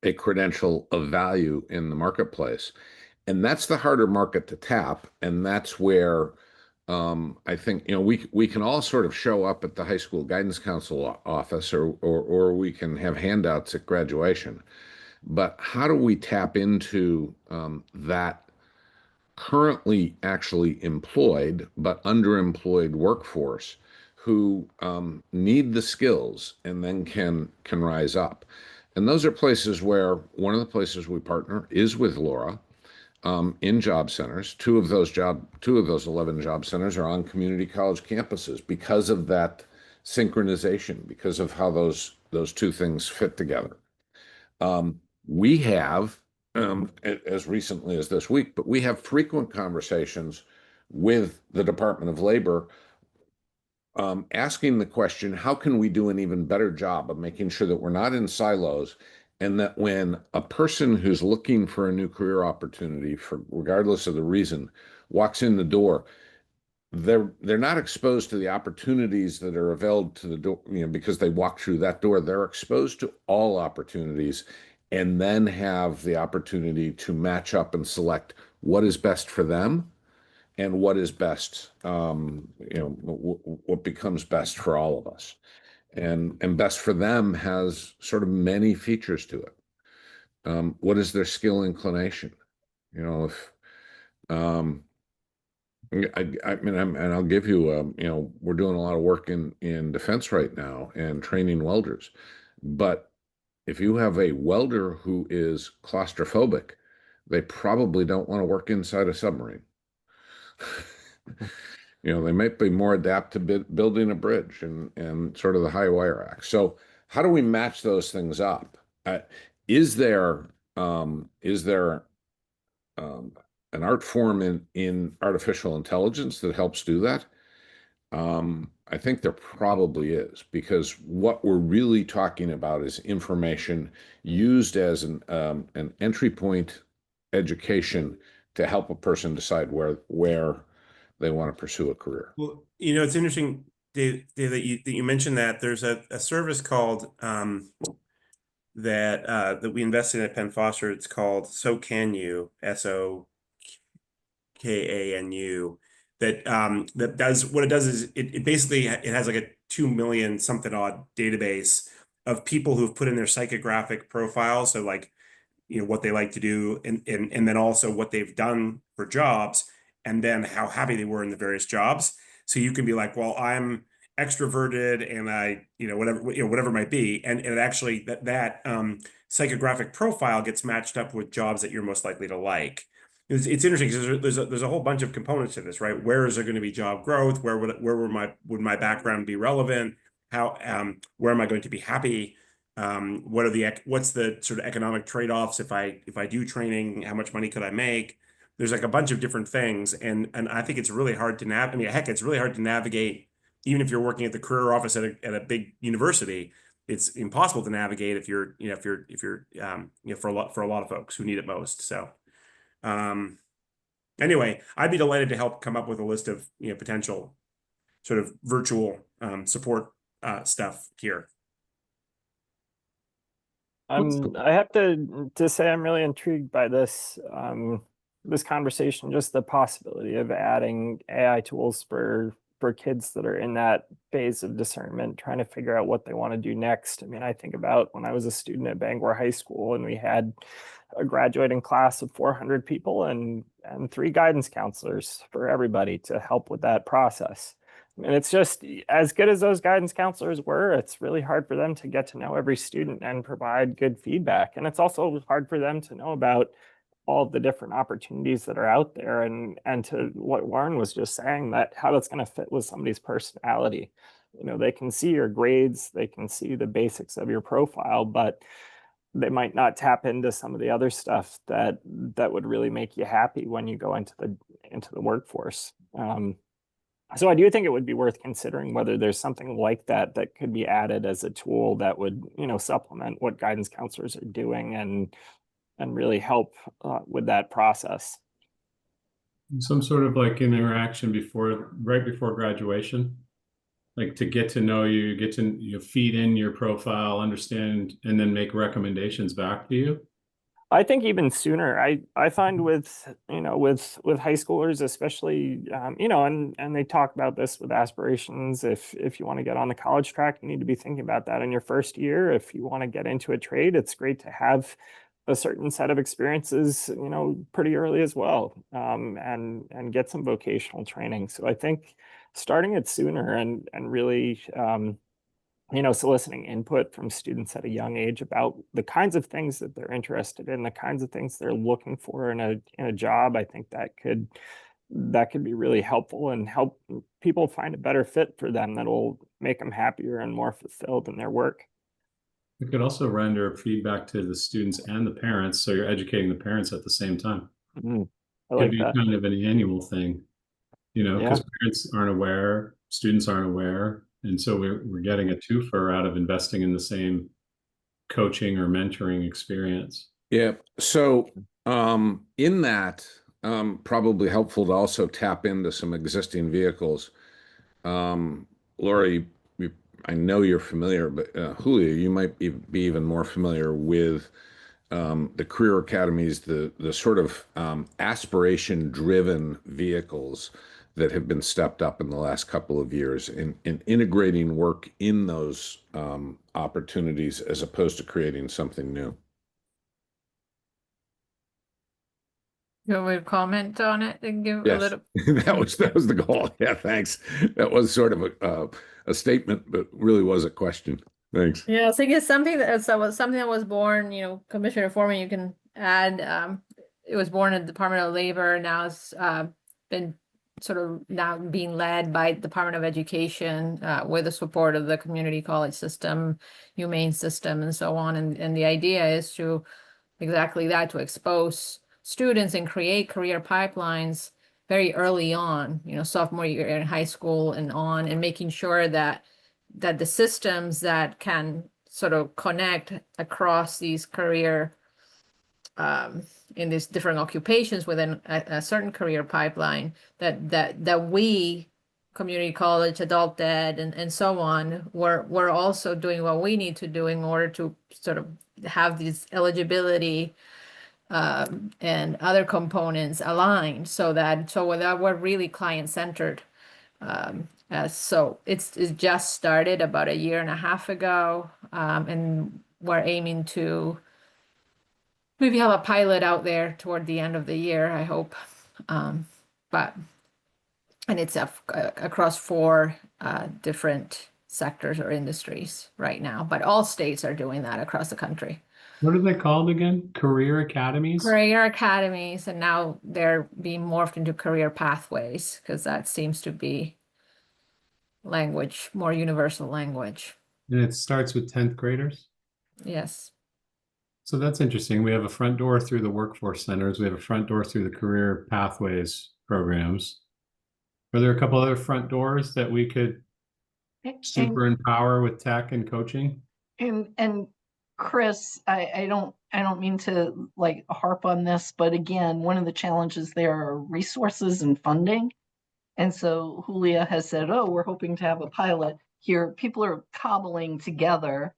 a credential of value in the marketplace. And that's the harder market to tap. And that's where I think, we can all sort of show up at the high school guidance council office or we can have handouts at graduation. But how do we tap into that currently actually employed but underemployed workforce who need the skills and then can rise up? And those are places where one of the places we partner is with Laura in job centers. Two of those 11 job centers are on community college campuses because of that synchronization, because of how those two things fit together. We have, as recently as this week, but we have frequent conversations with the Department of Labor asking the question, how can we do an even better job of making sure that we're not in silos, and that when a person who's looking for a new career opportunity, for regardless of the reason, walks in the door, they're not exposed to the opportunities that are available to the door, because they walk through that door. They're exposed to all opportunities and then have the opportunity to match up and select what is best for them and what is best, what becomes best for all of us. And best for them has sort of many features to it. What is their skill inclination? If I mean, and I'll give you, we're doing a lot of work in defense right now and training welders. But if you have a welder who is claustrophobic, they probably don't want to work inside a submarine. They might be more adapt to building a bridge and sort of the high wire act. So how do we match those things up? Is there an art form in artificial intelligence that helps do that? I think there probably is, because what we're really talking about is information used as an entry point education to help a person decide where they want to pursue a career. Well, it's interesting, Dave, that you mentioned that there's a service called that we invested in at Penn Foster. It's called So Can You, SOKANU. That does what it does is it basically has like a 2 million something odd database of people who've put in their psychographic profiles, so like what they like to do, and then also what they've done for jobs, and then how happy they were in the various jobs. So you can be like, well, I'm extroverted and I, whatever it might be. And it actually that psychographic profile gets matched up with jobs that you're most likely to like. It's interesting because there's a whole bunch of components to this, right? Where is there going to be job growth? Where would my background be relevant? How where am I going to be happy? What's the sort of economic trade-offs if I do training? How much money could I make? There's like a bunch of different things, and I think it's really hard to navigate. I mean, heck, it's really hard to navigate even if you're working at the career office at a big university. It's impossible to navigate if you're for a lot of folks who need it most. So anyway, I'd be delighted to help come up with a list of potential sort of virtual support stuff here. I have to say I'm really intrigued by this this conversation, just the possibility of adding AI tools for kids that are in that phase of discernment, trying to figure out what they want to do next. I mean, I think about when I was a student at Bangor High School and we had a graduating class of 400 people and 3 guidance counselors for everybody to help with that process. And it's just, as good as those guidance counselors were, it's really hard for them to get to know every student and provide good feedback. And it's also hard for them to know about all of the different opportunities that are out there, and to what Warren was just saying, that how that's going to fit with somebody's personality. You know, they can see your grades, they can see the basics of your profile, but they might not tap into some of the other stuff that would really make you happy when you go into the workforce. So I do think it would be worth considering whether there's something like that that could be added as a tool that would, you know, supplement what guidance counselors are doing and really help with that process. Some sort of like an interaction right before graduation, like to get to know you, feed in your profile, understand, and then make recommendations back to you. I think even sooner. I find with, you know, with high schoolers especially, you know, and they talk about this with aspirations. If you want to get on the college track, you need to be thinking about that in your first year. If you want to get into a trade, it's great to have a certain set of experiences, you know, pretty early as well, and get some vocational training. So I think starting it sooner and really, you know, soliciting input from students at a young age about the kinds of things that they're interested in, the kinds of things they're looking for in a job, I think that could be really helpful and help people find a better fit for them that'll make them happier and more fulfilled in their work. It could also render feedback to the students and the parents, so you're educating the parents at the same time. I Could like be that. kind of an annual thing, you know, because Yeah. parents aren't aware, students aren't aware, and so we're getting a twofer out of investing in the same coaching or mentoring experience. Yeah. So in that, probably helpful to also tap into some existing vehicles. Laura, I know you're familiar, but Julia, you might be even more familiar with the career academies, the sort of aspiration-driven vehicles that have been stepped up in the last couple of years in integrating work in those opportunities as opposed to creating something new. You want me to comment on it and give a Yes, little? that was the goal. Yeah, thanks. That was sort of a statement, but really was a question. Thanks. Yeah, I think it's something that was born, you know, Commissioner Foreman, you can add, it was born in the Department of Labor. Now it's been sort of now being led by Department of Education with the support of the community college system, Maine system, and so on. And the idea is to exactly that, to expose students and create career pipelines very early on, you know, sophomore year in high school and on, and making sure that the systems that can sort of connect across these career in these different occupations within a certain career pipeline, that we, community college, adult ed, and so on, we're also doing what we need to do in order to sort of have these eligibility and other components aligned, so that we're really client-centered. So it's just started about a year and a half ago, and we're aiming to maybe have a pilot out there toward the end of the year, I hope. And it's across 4 different sectors or industries right now, but all states are doing that across the country. What are they called again? Career academies? Career academies, and now they're being morphed into career pathways, because that seems to be more universal language. And it starts with 10th graders? Yes. So that's interesting. We have a front door through the workforce centers. We have a front door through the career pathways programs. Are there a couple other front doors that we could super empower with tech and coaching? And Chris, I don't mean to like harp on this, but again, one of the challenges there are resources and funding. And so Julia has said, oh, we're hoping to have a pilot here. People are cobbling together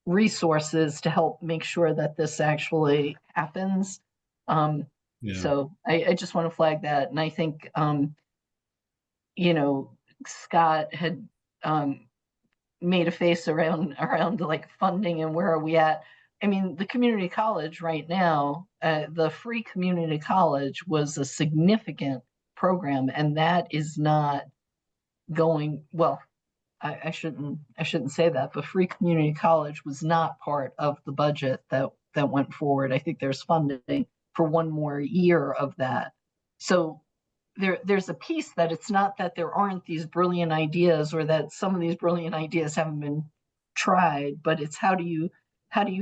resources to help make sure that this actually happens. Yeah. So I just want to flag that. And I think, you know, Scott had made a face around like funding and where are we at. I mean, the community college right now, the free community college was a significant program, and that is not going well. I shouldn't say that, but free community college was not part of the budget that went forward. I think there's funding for one more year of that. So there's a piece that it's not that there aren't these brilliant ideas or that some of these brilliant ideas haven't been tried, but it's how do you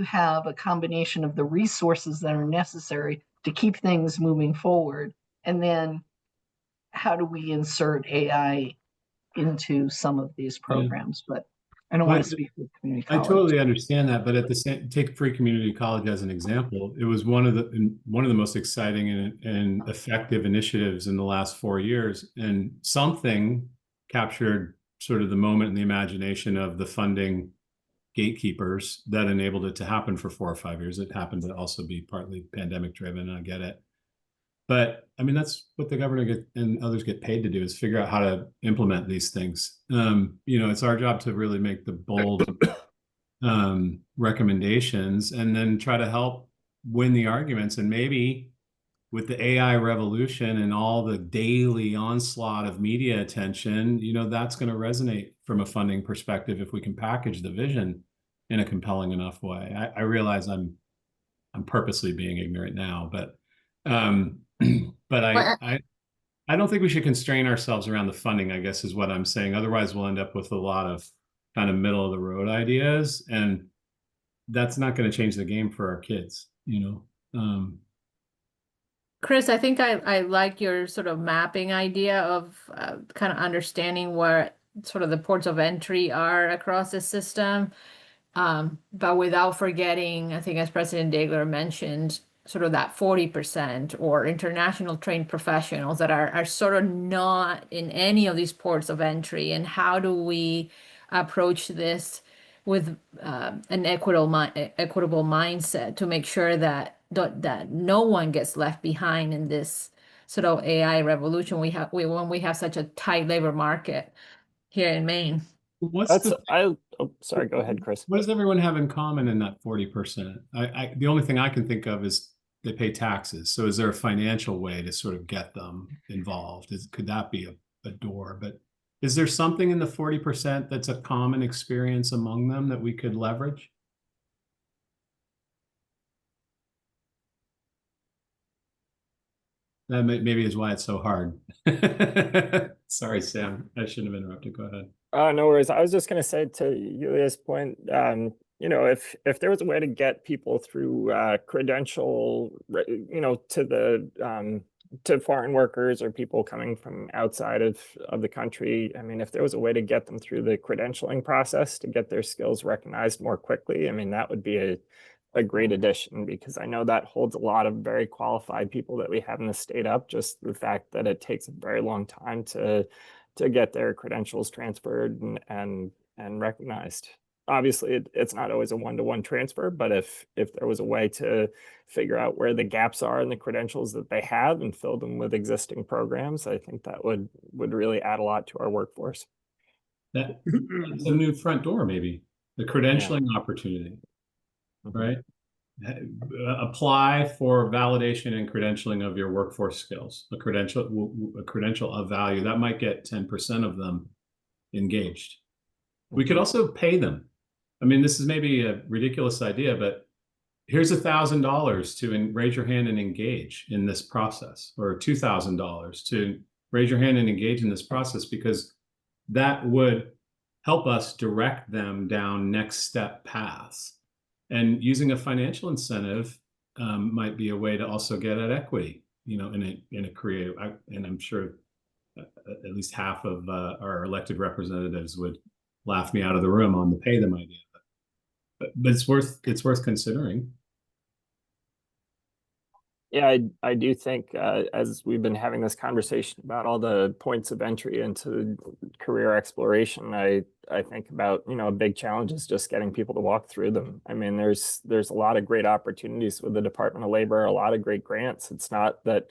have a combination of the resources that are necessary to keep things moving forward, and then how do we insert AI into some of these programs? But I don't want to speak for community I college. totally understand that, but at the same, take free community college as an example. It was one of the most exciting and effective initiatives in the last 4 years, and something captured sort of the moment and the imagination of the funding gatekeepers that enabled it to happen for 4 or 5 years. It happened to also be partly pandemic driven. I get it. But I mean, that's what the governor and others get paid to do, is figure out how to implement these things. You know, it's our job to really make the bold recommendations and then try to help win the arguments. And maybe with the AI revolution and all the daily onslaught of media attention, you know, that's going to resonate from a funding perspective if we can package the vision in a compelling enough way. I realize I'm purposely being ignorant now, but but I don't think we should constrain ourselves around the funding, I guess is what I'm saying. Otherwise, we'll end up with a lot of kind of middle of the road ideas, and that's not going to change the game for our kids, you know. Chris, I think I like your sort of mapping idea of kind of understanding where sort of the ports of entry are across the system, but without forgetting, I think as President Dagler mentioned, sort of that 40% or international trained professionals that are sort of not in any of these ports of entry. And how do we approach this with an equitable mindset to make sure that no one gets left behind in this sort of AI revolution when we have such a tight labor market here in Maine? Sorry, go ahead, Chris. What does everyone have in common in that 40%? The only thing I can think of is they pay taxes. So is there a financial way to sort of get them involved? Could that be a door? But is there something in the 40% that's a common experience among them that we could leverage? That maybe is why it's so hard. Sorry, Sam, I shouldn't have interrupted. Go ahead. No worries. I was just going to say to Yulia's point, you know, if there was a way to get people through credential, you know, to the to foreign workers or people coming from outside of the country, I mean, if there was a way to get them through the credentialing process to get their skills recognized more quickly, I mean, that would be a great addition, because I know that holds a lot of very qualified people that we have in the state up. Just the fact that it takes a very long time to get their credentials transferred and recognized. Obviously, it's not always a one-to-one transfer, but if there was a way to figure out where the gaps are in the credentials that they have and fill them with existing programs, I think that would really add a lot to our workforce. That's a new front door, maybe the credentialing opportunity, right? Apply for validation and credentialing of your workforce skills. A credential of value that might get 10% of them engaged. We could also pay them. I mean, this is maybe a ridiculous idea, but here's $1,000 to raise your hand and engage in this process, or $2,000 to raise your hand and engage in this process, because that would help us direct them down next step paths. And using a financial incentive might be a way to also get at equity, you know, in a creative. And I'm sure at least half of our elected representatives would laugh me out of the room on the pay them idea, but it's worth considering. Yeah, I do think as we've been having this conversation about all the points of entry into career exploration, I think about, a big challenge is just getting people to walk through them. I mean, there's a lot of great opportunities with the Department of Labor, a lot of great grants. It's not that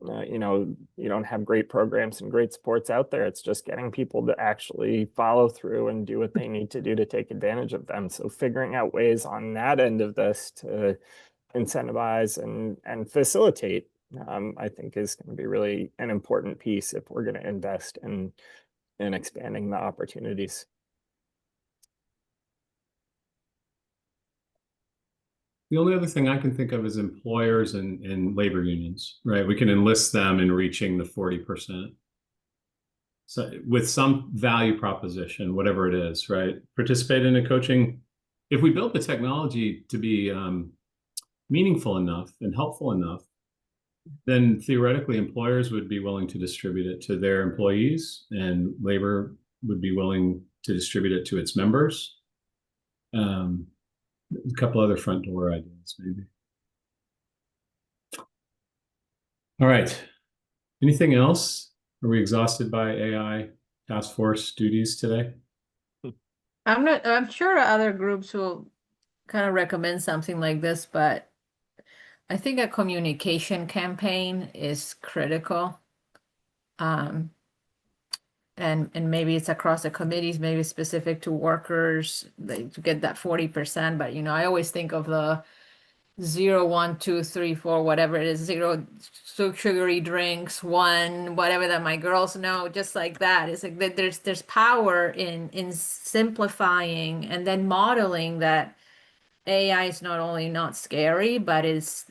you don't have great programs and great supports out there. It's just getting people to actually follow through and do what they need to do to take advantage of them. So figuring out ways on that end of this to incentivize and facilitate, I think is going to be really an important piece if we're going to invest in expanding the opportunities. The only other thing I can think of is employers and labor unions, right? We can enlist them in reaching the 40%. So with some value proposition, whatever it is, right? Participate in a coaching. If we build the technology to be meaningful enough and helpful enough, then theoretically employers would be willing to distribute it to their employees, and labor would be willing to distribute it to its members. A couple other front door ideas, maybe. All right. Anything else? Are we exhausted by AI task force duties today? I'm sure other groups will kind of recommend something like this, but I think a communication campaign is critical. And maybe it's across the committees, maybe specific to workers, to get that 40%. But I always think of the 0, 1, 2, 3, 4, whatever it is, 0 sugary drinks, 1, whatever that my girls know, just like that. It's like there's power in simplifying and then modeling that AI is not only not scary, but is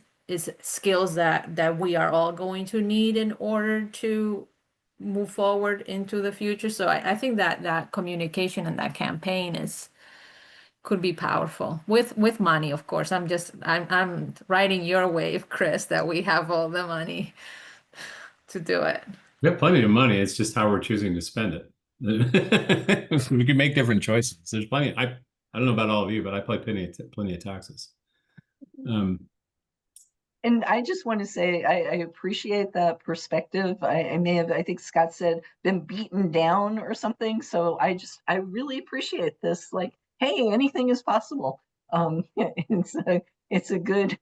skills that we are all going to need in order to move forward into the future. So I think that communication and that campaign could be powerful with money, of course. I'm riding your wave, Chris, that we have all the money to do it. We have plenty of money. It's just how we're choosing to spend it. We can make different choices. There's plenty. I don't know about all of you, but I pay plenty of taxes. And I just want to say, I appreciate that perspective. I may have, I think Scott said, been beaten down or something. So I really appreciate this. Like, hey, anything is possible. It's a good,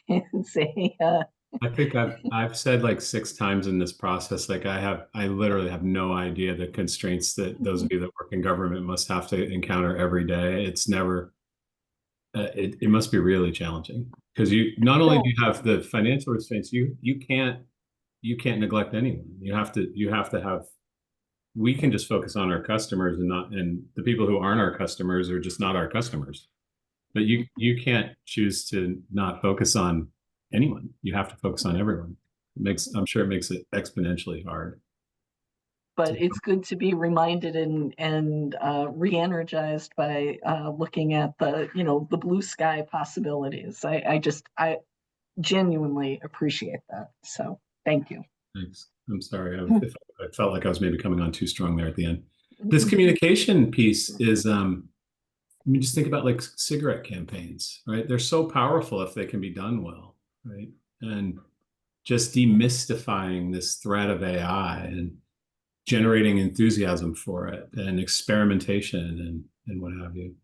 I think I've said like 6 times in this process, like I literally have no idea the constraints that those of you that work in government must have to encounter every day. It's never, it must be really challenging, because you not only do you have the financial restraints, you can't neglect anyone. You have to have, we can just focus on our customers and the people who aren't our customers are just not our customers. But you can't choose to not focus on anyone. You have to focus on everyone. I'm sure it makes it exponentially hard. But it's good to be reminded and re-energized by looking at the blue sky possibilities. I genuinely appreciate that. So thank you. Thanks. I'm sorry. I felt like I was maybe coming on too strong there at the end. This communication piece is, just think about like cigarette campaigns, right? They're so powerful if they can be done well, right? And just demystifying this threat of AI and generating enthusiasm for it and experimentation and what have you.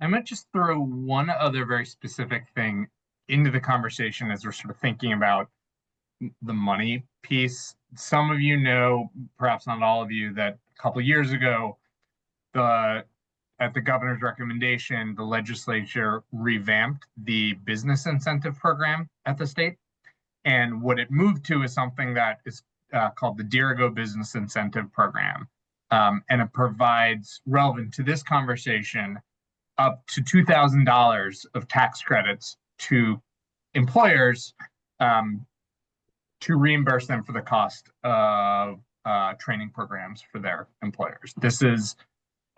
I might just throw one other very specific thing into the conversation as we're sort of thinking about the money piece. Some of you know, perhaps not all of you, that a couple of years ago, at the governor's recommendation, the legislature revamped the business incentive program at the state. And what it moved to is something that is called the Dirigo Business Incentive Program. And it provides, relevant to this conversation, up to $2,000 of tax credits to employers to reimburse them for the cost of training programs for their employers. This is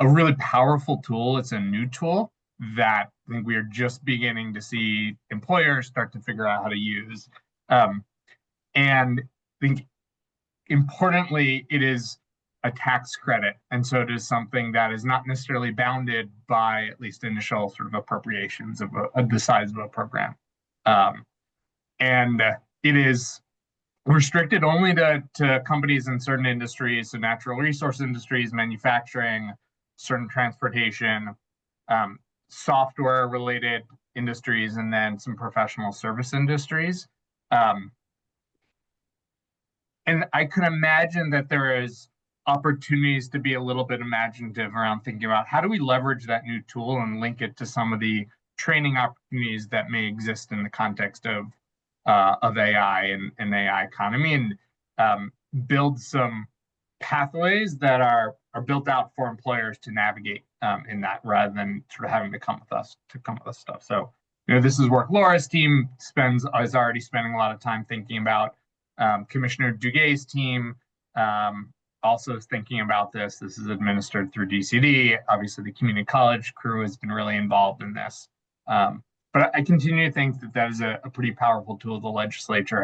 a really powerful tool. It's a new tool that I think we are just beginning to see employers start to figure out how to use. And I think importantly, it is a tax credit. And so it is something that is not necessarily bounded by at least initial sort of appropriations of the size of a program. And it is restricted only to companies in certain industries, so natural resource industries, manufacturing, certain transportation, software related industries, and then some professional service industries. And I can imagine that there is opportunities to be a little bit imaginative around thinking about how do we leverage that new tool and link it to some of the training opportunities that may exist in the context of AI and AI economy, and build some pathways that are built out for employers to navigate in that, rather than sort of having to come up with stuff. So, this is work Laura's team is already spending a lot of time thinking about. Commissioner Duguay's team also is thinking about this. This is administered through DCD. Obviously, the community college crew has been really involved in this. But I continue to think that is a pretty powerful tool the legislature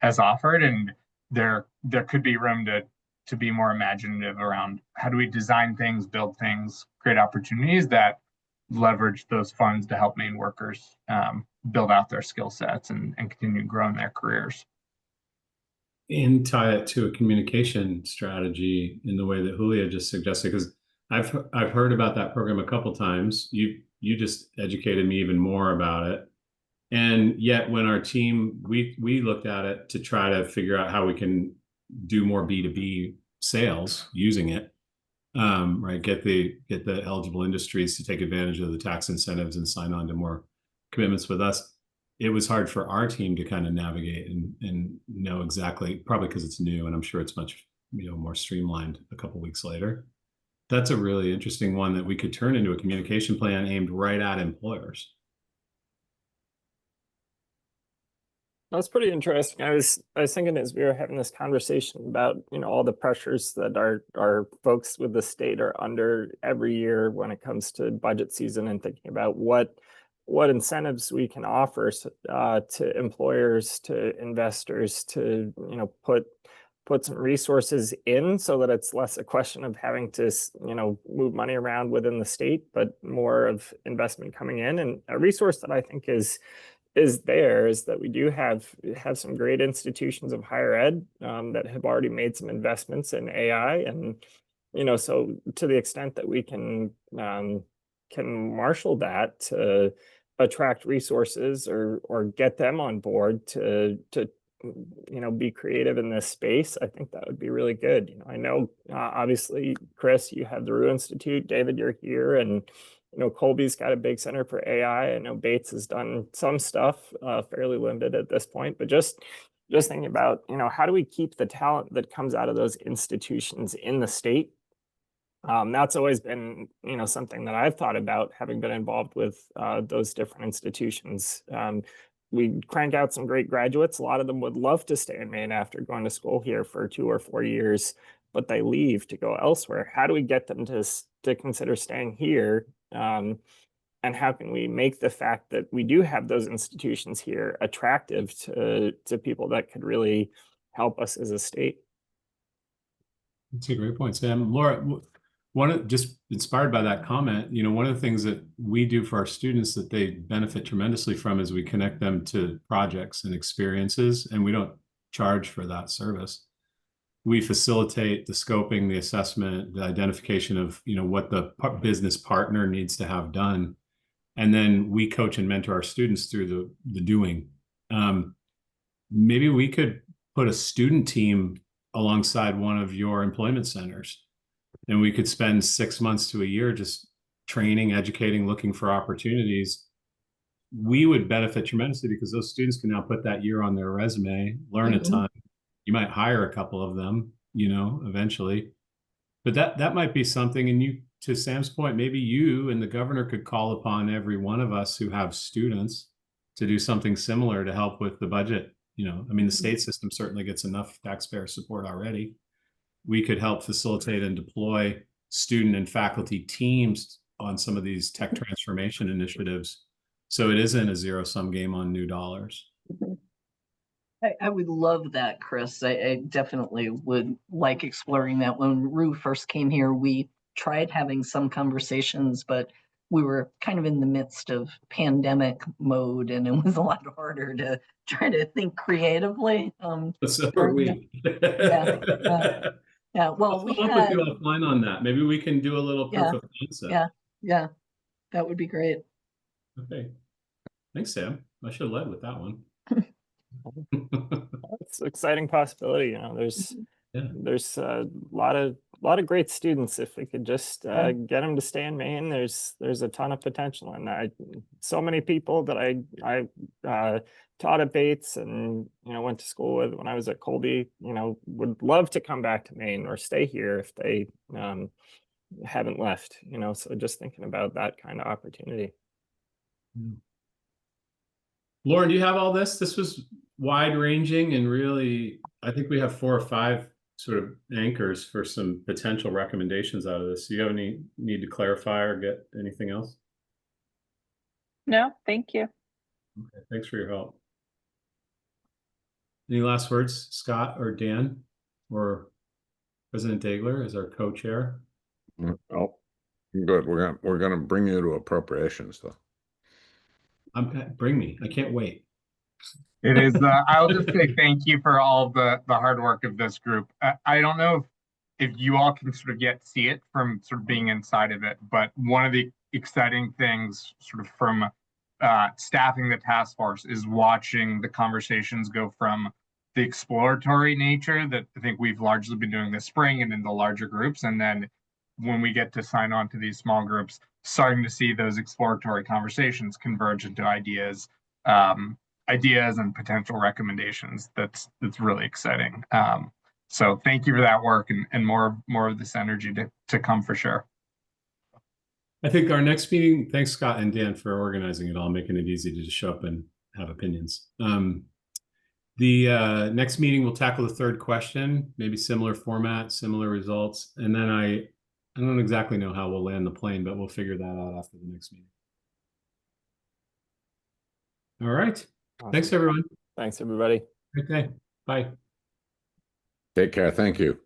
has offered, and there could be room to be more imaginative around how do we design things, build things, create opportunities that leverage those funds to help Maine workers build out their skill sets and continue growing their careers. And tie it to a communication strategy in the way that Julia just suggested, because I've heard about that program a couple times. You just educated me even more about it. And yet when our team, we looked at it to try to figure out how we can do more B2B sales using it, right? Get the eligible industries to take advantage of the tax incentives and sign on to more commitments with us. It was hard for our team to kind of navigate and know exactly, probably because it's new, and I'm sure it's much more streamlined a couple weeks later. That's a really interesting one that we could turn into a communication plan aimed right at employers. That's pretty interesting. I was thinking as we were having this conversation about, all the pressures that our folks with the state are under every year when it comes to budget season, and thinking about what incentives we can offer to employers, to investors, to put some resources in, so that it's less a question of having to move money around within the state, but more of investment coming in. And a resource that I think is that we do have some great institutions of higher ed that have already made some investments in AI, and so to the extent that we can marshal that to attract resources or get them on board to be creative in this space, I think that would be really good. I know obviously, Chris, you have the Rue Institute. David, you're here, and Colby's got a big center for AI. I know Bates has done some stuff, fairly limited at this point, but just thinking about how do we keep the talent that comes out of those institutions in the state. That's always been something that I've thought about, having been involved with those different institutions. We crank out some great graduates. A lot of them would love to stay in Maine after going to school here for 2 or 4 years, but they leave to go elsewhere. How do we get them to consider staying here? And how can we make the fact that we do have those institutions here attractive to people that could really help us as a state? That's a great point, Sam. Laura, just inspired by that comment, one of the things that we do for our students that they benefit tremendously from is we connect them to projects and experiences, and we don't charge for that service. We facilitate the scoping, the assessment, the identification of, what the business partner needs to have done. And then we coach and mentor our students through the doing. Maybe we could put a student team alongside one of your employment centers, and we could spend 6 months to a year just training, educating, looking for opportunities. We would benefit tremendously because those students can now put that year on their resume, learn a ton. You might hire a couple of them, eventually. But that might be something. And to Sam's point, maybe you and the governor could call upon every one of us who have students to do something similar to help with the budget. The state system certainly gets enough taxpayer support already. We could help facilitate and deploy student and faculty teams on some of these tech transformation initiatives, so it isn't a zero-sum game on new dollars. I would love that, Chris. I definitely would like exploring that. When Rue first came here, we tried having some conversations, but we were kind of in the midst of pandemic mode, and it was a lot harder to try to think creatively. So are we. Yeah. Well, I'll we follow up with you had, offline on that. Maybe we can do a little proof of concept. yeah, that would be great. Okay. Thanks, Sam. I should have led with that one. It's an exciting possibility. There's a lot of great students. If we could just get them to stay in Maine, there's a ton of potential. And so many people that I taught at Bates and went to school with when I was at Colby, would love to come back to Maine or stay here if they haven't left. So just thinking about that kind of opportunity. Lauren, do you have all this? This was wide ranging and really, I think we have 4 or 5 sort of anchors for some potential recommendations out of this. Do you have any need to clarify or get anything else? No, thank you. Okay, thanks for your help. Any last words, Scott or Dan or President Dagler as our co-chair? Oh, good. We're gonna bring you to appropriations though. Bring me. I can't wait. It is. I'll just say thank you for all of the hard work of this group. I don't know if you all can sort of see it from sort of being inside of it, but one of the exciting things sort of from staffing the task force is watching the conversations go from the exploratory nature that I think we've largely been doing this spring and in the larger groups, and then when we get to sign on to these small groups, starting to see those exploratory conversations converge into ideas and potential recommendations. That's really exciting. So thank you for that work and more of this energy to come for sure. I think our next meeting, thanks Scott and Dan for organizing it all, making it easy to just show up and have opinions. The next meeting will tackle the 3rd question, maybe similar format, similar results. And then I don't exactly know how we'll land the plane, but we'll figure that out after the next meeting. All right. Awesome. Thanks, everyone. Thanks, everybody. Okay. Bye. Take care. Thank you.